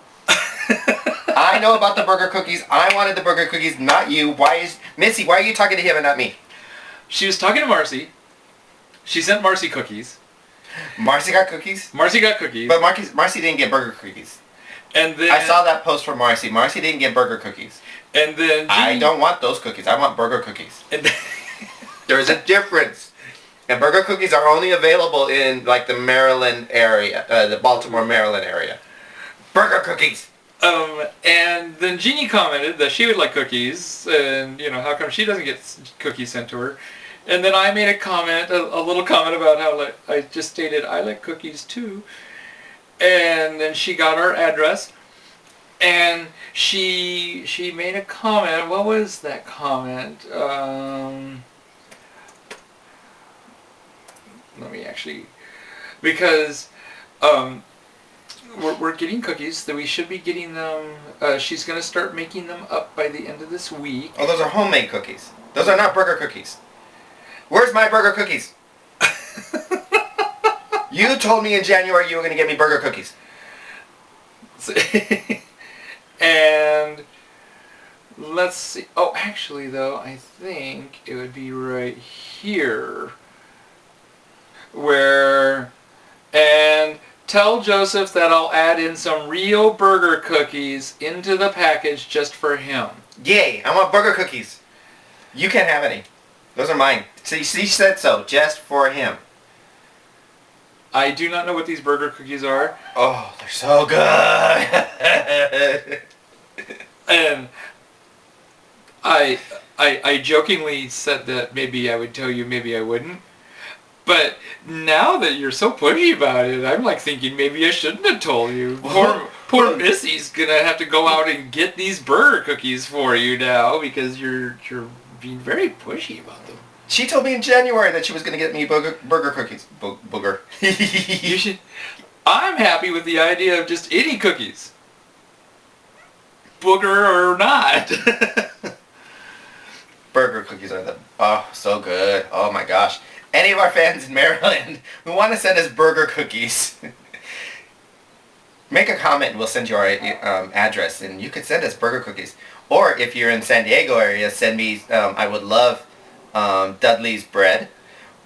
D: I know about the burger cookies. I wanted the burger cookies, not you. Missy, why are you talking to him and not me?
E: She was talking to Marcy. She sent Marcy cookies.
D: Marcy got cookies?
E: Marcy got cookies.
D: But Marcy didn't get burger cookies.
E: And then
D: I saw that post from Marcy. Marcy didn't get burger cookies.
E: And then
D: I don't want those cookies. I want burger cookies.
E: And then,
D: There's a difference. And burger cookies are only available in like the Maryland area, the Baltimore, Maryland area. Burger cookies.
E: and then Jeannie commented that she would like cookies, and how come she doesn't get cookies sent to her? And then I made a comment, a little comment about how I just stated I like cookies too. And then she got our address, and she made a comment. What was that comment? Let me actually, because We're getting cookies. That we should be getting them. She's gonna start making them up by the end of this week.
D: Oh, those are homemade cookies. Those are not burger cookies. Where's my burger cookies? You told me in January you were going to get me burger cookies.
E: And let's see. Oh, actually, though, I think it would be right here. Where... And tell Joseph that I'll add in some Rio burger cookies into the package just for him.
D: Yay, I want burger cookies. You can't have any. Those are mine. See, she said so, just for him.
E: I do not know what these burger cookies are.
D: Oh, they're so good.
E: And I jokingly said that maybe I would tell you, maybe I wouldn't. But now that you're so pushy about it, I'm like thinking maybe I shouldn't have told you. Poor Missy's gonna have to go out and get these burger cookies for you now because you're being very pushy about them.
D: She told me in January that she was going to get me burger cookies. Booger.
E: You should. I'm happy with the idea of just any cookies, booger or not.
D: Burger cookies are so good. Oh my gosh. Any of our fans in Maryland who want to send us burger cookies, make a comment and we'll send you our address and you could send us burger cookies. Or if you're in San Diego area, send me, I would love Dudley's bread.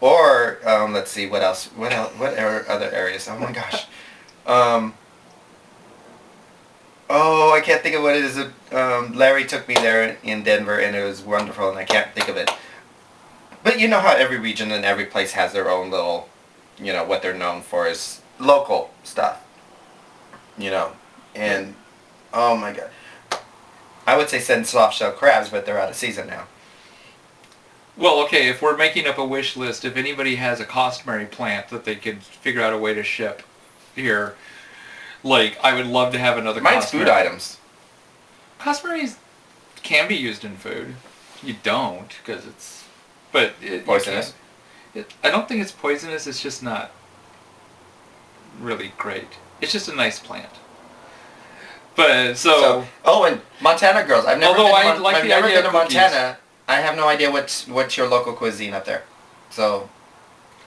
D: Or, let's see, what else? What are other areas? Oh my gosh. Oh, I can't think of what it is. Larry took me there in Denver and it was wonderful and I can't think of it. But you know how every region and every place has their own little, you know, what they're known for is local stuff. You know, and, oh my god. I would say send soft shell crabs, but they're out of season now.
E: Well, okay, if we're making up a wish list, if anybody has a customary plant that they could figure out a way to ship here, like, I would love to have another
D: Mine's food items.
E: Customary can be used in food. You don't, because it's... But
D: Poisonous?
E: I don't think it's poisonous, it's just not really great. It's just a nice plant. But, so
D: oh, and Montana girls. I've never
E: Although
D: been,
E: I like
D: I've
E: the
D: never
E: idea
D: been to
E: of cookies.
D: Montana. I have no idea what's your local cuisine up there. So,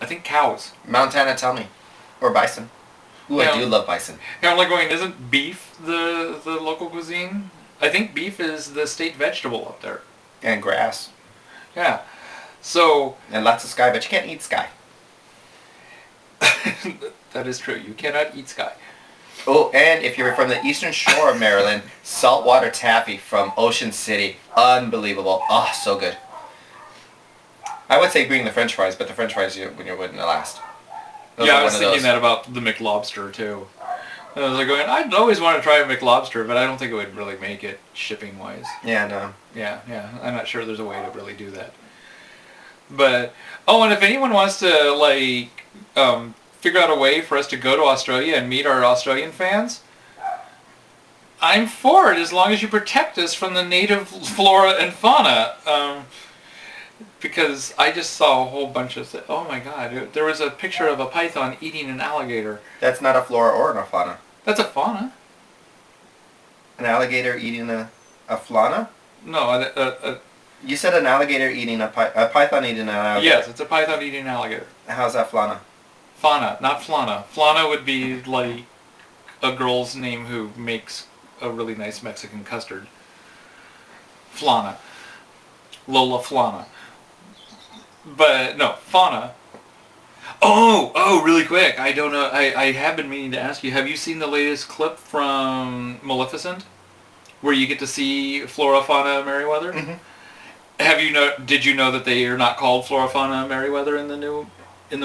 E: I think cows.
D: Montana, tell me. Or bison. Ooh,
E: Yeah.
D: I do love bison.
E: Yeah, I'm like going, isn't beef the local cuisine? I think beef is the state vegetable up there.
D: And grass.
E: Yeah. So...
D: And lots of sky, but you can't eat sky.
E: That is true. You cannot eat sky.
D: Oh, and if you're from the eastern shore of Maryland, saltwater taffy from Ocean City. Unbelievable. Oh, so good. I would say bring the french fries, but the french fries when you wouldn't last.
E: Yeah, I was thinking that about the McLobster, too. And I was like going, I'd always want to try a McLobster, but I don't think it would really make it shipping-wise.
D: Yeah, no.
E: Yeah. I'm not sure there's a way to really do that. But, oh, and if anyone wants to, like, figure out a way for us to go to Australia and meet our Australian fans, I'm for it as long as you protect us from the native flora and fauna. Because I just saw a whole bunch of... Oh my god, there was a picture of a python eating an alligator.
D: That's not a flora or a fauna.
E: That's a fauna.
D: An alligator eating a flana?
E: No,
D: You said an alligator eating a python eating an alligator.
E: yes, it's a python eating an alligator.
D: How's that flana?
E: Fauna, not flana. Flana would be like a girl's name who makes a really nice Mexican custard. Flana. Lola Flana. But, no, fauna. Oh, really quick. I don't know. I have been meaning to ask you, have you seen the latest clip from Maleficent? Where you get to see Flora, Fauna, Merryweather?
D: Mm-hmm.
E: Did you know that they are not called Flora, Fauna, Merryweather in the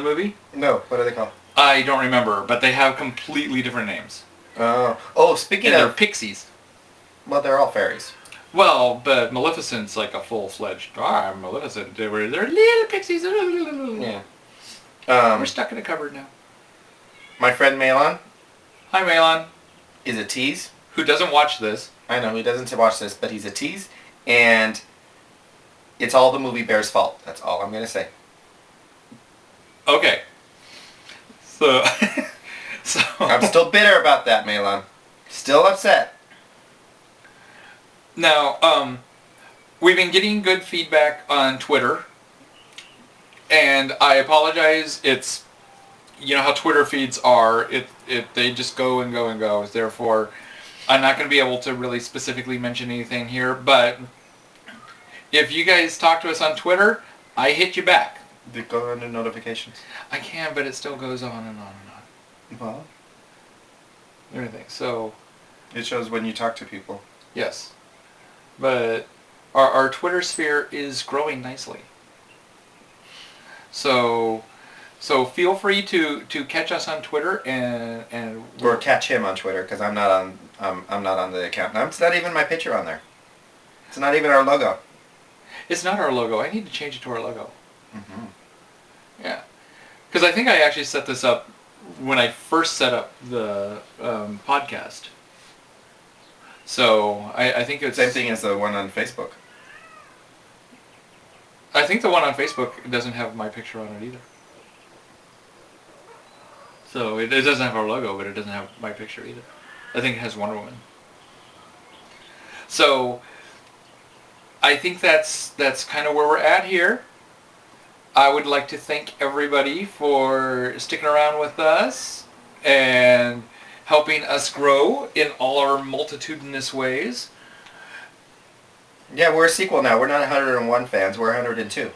E: movie?
D: No, what are they called?
E: I don't remember, but they have completely different names.
D: Oh, speaking
E: And they're
D: of...
E: pixies.
D: Well, they're all fairies.
E: Well, but Maleficent's like a full-fledged, I'm Maleficent. They're little pixies.
D: Yeah.
E: We're stuck in a cupboard now.
D: My friend Malon
E: Hi, Malon.
D: is a tease.
E: Who doesn't watch this?
D: I know, he doesn't watch this, but he's a tease. And it's all the movie Bear's fault. That's all I'm going to say.
E: Okay. So, So
D: I'm still bitter about that, Malon. Still upset.
E: now, we've been getting good feedback on Twitter, and I apologize. It's, you know how Twitter feeds are. They just go and go and go. Therefore, I'm not going to be able to really specifically mention anything here. But if you guys talk to us on Twitter, I hit you back.
D: They go under notifications.
E: I can, but it still goes on and on and on.
D: Well,
E: Everything. So,
D: it shows when you talk to people.
E: yes. But our Twitter sphere is growing nicely. So feel free to catch us on Twitter and
D: Or catch him on Twitter, because I'm not on the account. It's not even my picture on there. It's not even our logo.
E: It's not our logo. I need to change it to our logo.
D: Mm-hmm.
E: Yeah. Because I think I actually set this up when I first set up the podcast. So I think it's...
D: Same thing as the one on Facebook.
E: I think the one on Facebook doesn't have my picture on it either. So it doesn't have our logo, but it doesn't have my picture either. I think it has Wonder Woman. So I think that's kind of where we're at here. I would like to thank everybody for sticking around with us and helping us grow in all our multitudinous ways.
D: Yeah, we're a sequel now. We're not 101 fans. We're 102.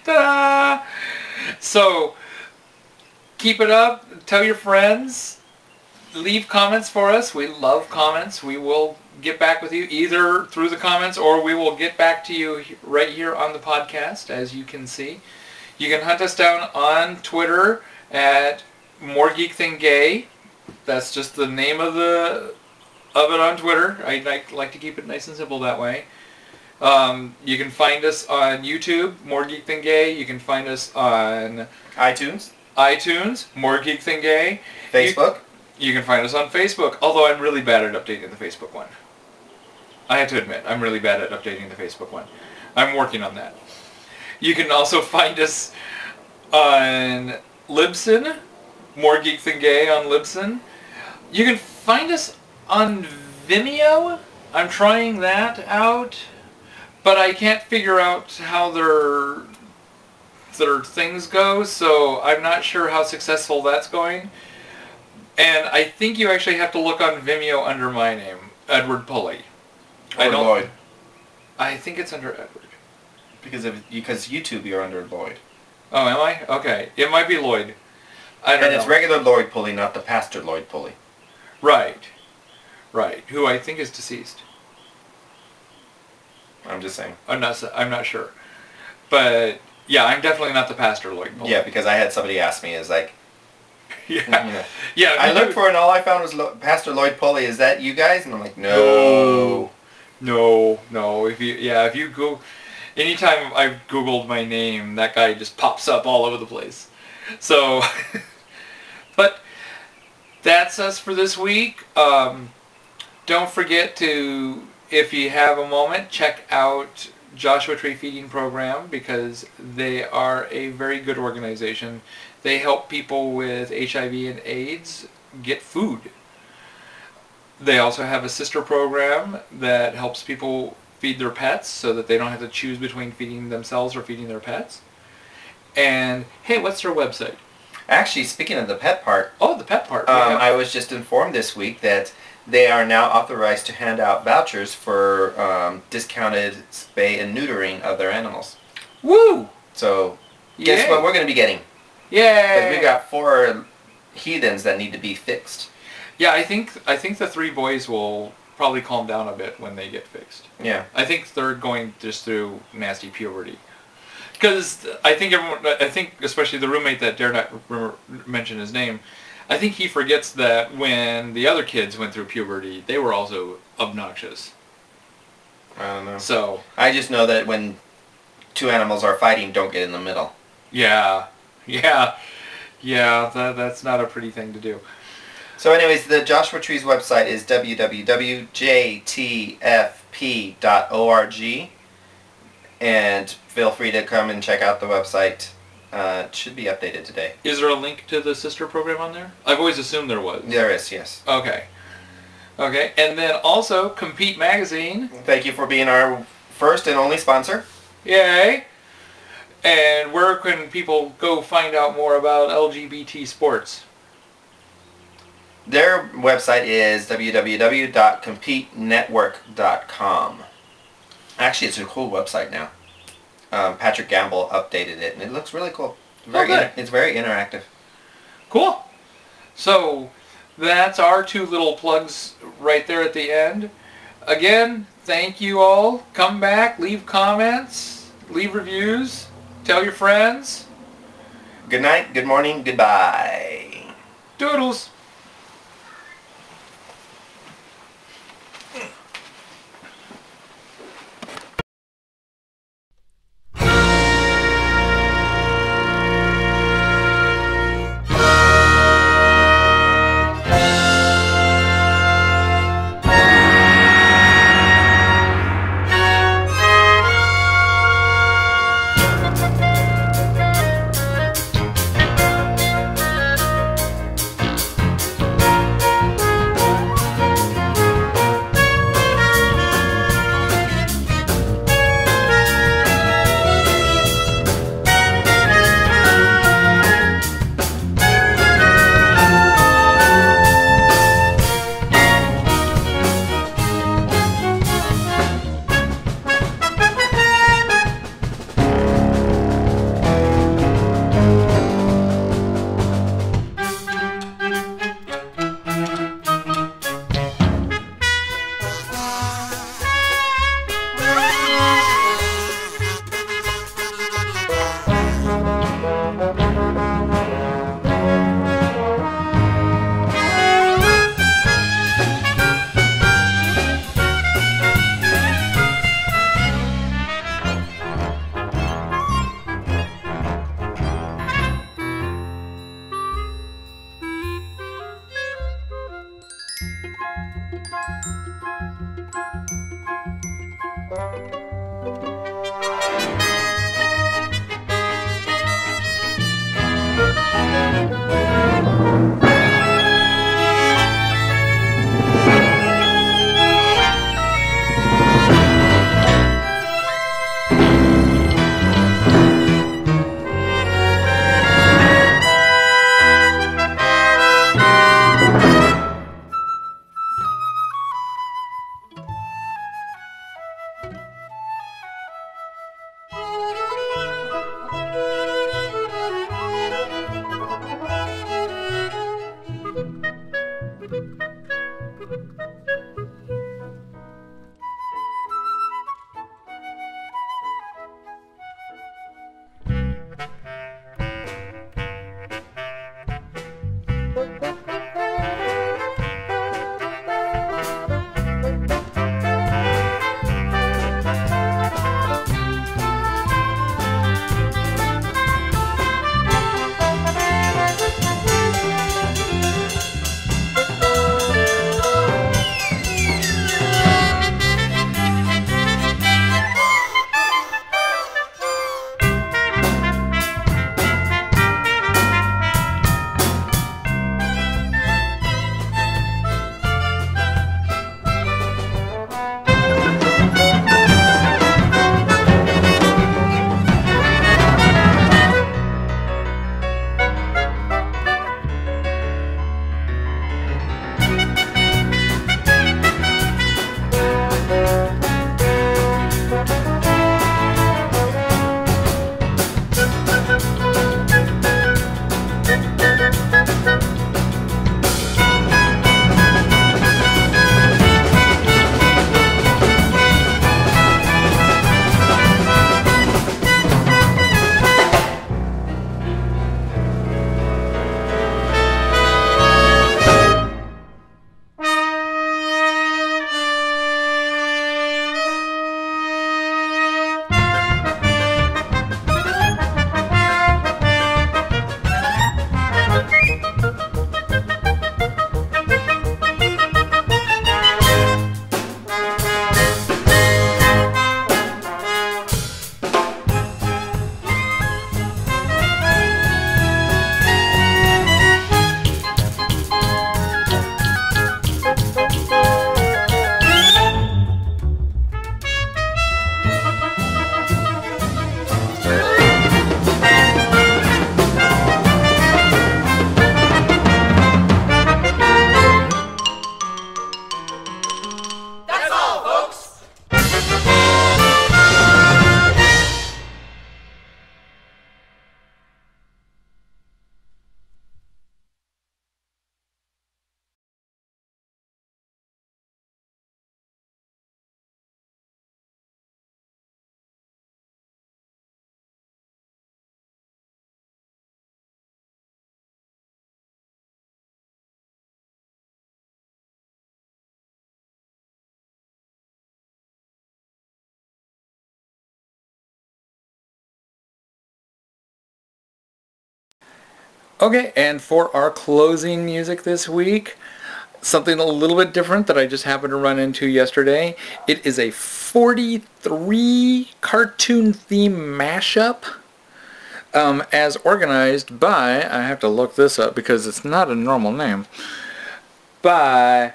E: Ta-da! So, keep it up. Tell your friends. Leave comments for us. We love comments. We will get back with you either through the comments or we will get back to you right here on the podcast, as you can see. You can hunt us down on Twitter at More Geek Than Gay. That's just the name of it on Twitter. I like to keep it nice and simple that way. You can find us on YouTube, More Geek Than Gay. You can find us on
D: iTunes,
E: More Geek Than Gay.
D: Facebook.
E: You can find us on Facebook, although I'm really bad at updating the Facebook one. I have to admit, I'm really bad at updating the Facebook one. I'm working on that. You can also find us on Libsyn, More Geek Than Gay on Libsyn. You can find us on Vimeo. I'm trying that out, but I can't figure out how their things go, so I'm not sure how successful that's going. And I think you actually have to look on Vimeo under my name, Edward Pulley.
D: Lloyd.
E: I think it's under Edward.
D: Because YouTube, you're under Lloyd.
E: Oh, am I? Okay. It might be Lloyd. I don't know.
D: And it's regular Lloyd Pulley, not the Pastor Lloyd Pulley.
E: Right. Right. Who I think is deceased.
D: I'm just saying.
E: I'm not sure. But, yeah, I'm definitely not the Pastor Lloyd Pulley.
D: Yeah, because I had somebody ask me,
E: Yeah. Yeah.
D: I looked for it and all I found was Pastor Lloyd Pulley. Is that you guys? And I'm like, no.
E: No. If you go, anytime I've Googled my name, that guy just pops up all over the place. So, but that's us for this week. Don't forget to, if you have a moment, check out Joshua Tree Feeding Program, because they are a very good organization. They help people with HIV and AIDS get food. They also have a sister program that helps people feed their pets so that they don't have to choose between feeding themselves or feeding their pets. And, hey, what's their website?
D: Actually, speaking of the pet part,
E: Oh, the pet part.
D: I was just informed this week that they are now authorized to hand out vouchers for discounted spay and neutering of their animals.
E: Woo!
D: So, guess what we're going to be getting?
E: Yay!
D: Because we got 4 heathens that need to be fixed.
E: Yeah, I think the 3 boys will probably calm down a bit when they get fixed.
D: Yeah.
E: I think they're going just through nasty puberty. Because I think especially the roommate that dare not mention his name, I think he forgets that when the other kids went through puberty, they were also obnoxious.
D: I don't know.
E: So
D: I just know that when 2 animals are fighting, don't get in the middle.
E: yeah, that's not a pretty thing to do.
D: So anyways, the Joshua Trees website is www.jtfp.org, and feel free to come and check out the website It should be updated today.
E: Is there a link to the sister program on there? I've always assumed there was.
D: There is, yes.
E: Okay. Okay, and then also Compete Magazine.
D: Thank you for being our first and only sponsor.
E: Yay! And where can people go find out more about LGBT sports?
D: Their website is www.competenetwork.com. Actually, it's a cool website now. Patrick Gamble updated it, and it looks really cool. It's very interactive.
E: Cool. So that's our two little plugs right there at the end. Again, thank you all. Come back, leave comments, leave reviews, tell your friends.
D: Good night, good morning, goodbye.
E: Doodles.
F: all, folks.
A: Okay, and for our closing music this week, something a little bit different that I just happened to run into yesterday. It is a 43 cartoon theme mashup, as organized by, I have to look this up because it's not a normal name, by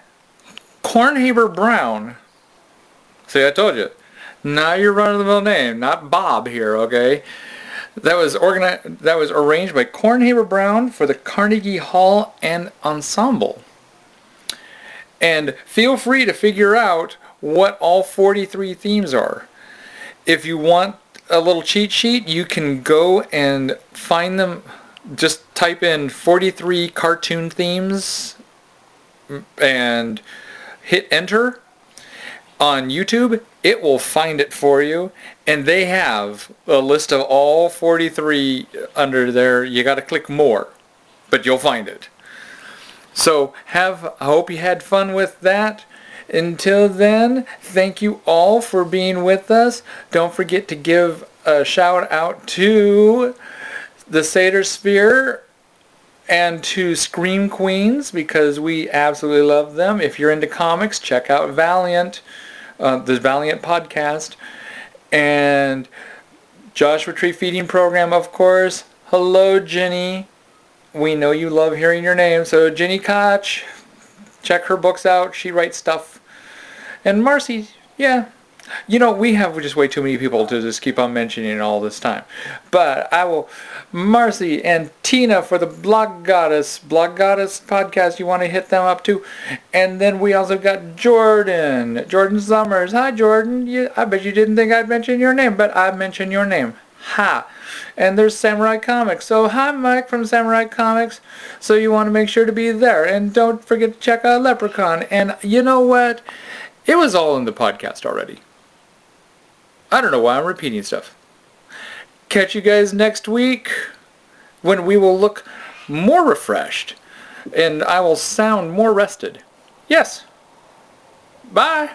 A: Cornhaber Brown. See, I told you. Not your run-of-the-mill name, not Bob here, okay? That was arranged by Cornhaber Brown for the Carnegie Hall and Ensemble. And feel free to figure out what all 43 themes are. If you want a little cheat sheet, you can go and find them. Just type in 43 cartoon themes and hit enter on YouTube. It will find it for you, and they have a list of all 43 under there. You got to click more, but you'll find it. So I hope you had fun with that. Until then, thank you all for being with us. Don't forget to give a shout out to the Seder Sphere and to Scream Queens, because we absolutely love them. If you're into comics, check out Valiant. The Valiant podcast, and Joshua Tree Feeding Program, of course. Hello, Jenny. We know you love hearing your name. So Jenny Koch, check her books out. She writes stuff. And Marcy, yeah. You know, we have just way too many people to just keep on mentioning all this time. But I will, Marcy and Tina for the Blog Goddess podcast, you want to hit them up too. And then we also got Jordan Summers. Hi, Jordan. I bet you didn't think I'd mention your name, but I mentioned your name. Ha. And there's Samurai Comics. So hi, Mike from Samurai Comics. So you want to make sure to be there. And don't forget to check out Leprechaun. And you know what? It was all in the podcast already. I don't know why I'm repeating stuff. Catch you guys next week when we will look more refreshed and I will sound more rested. Yes. Bye.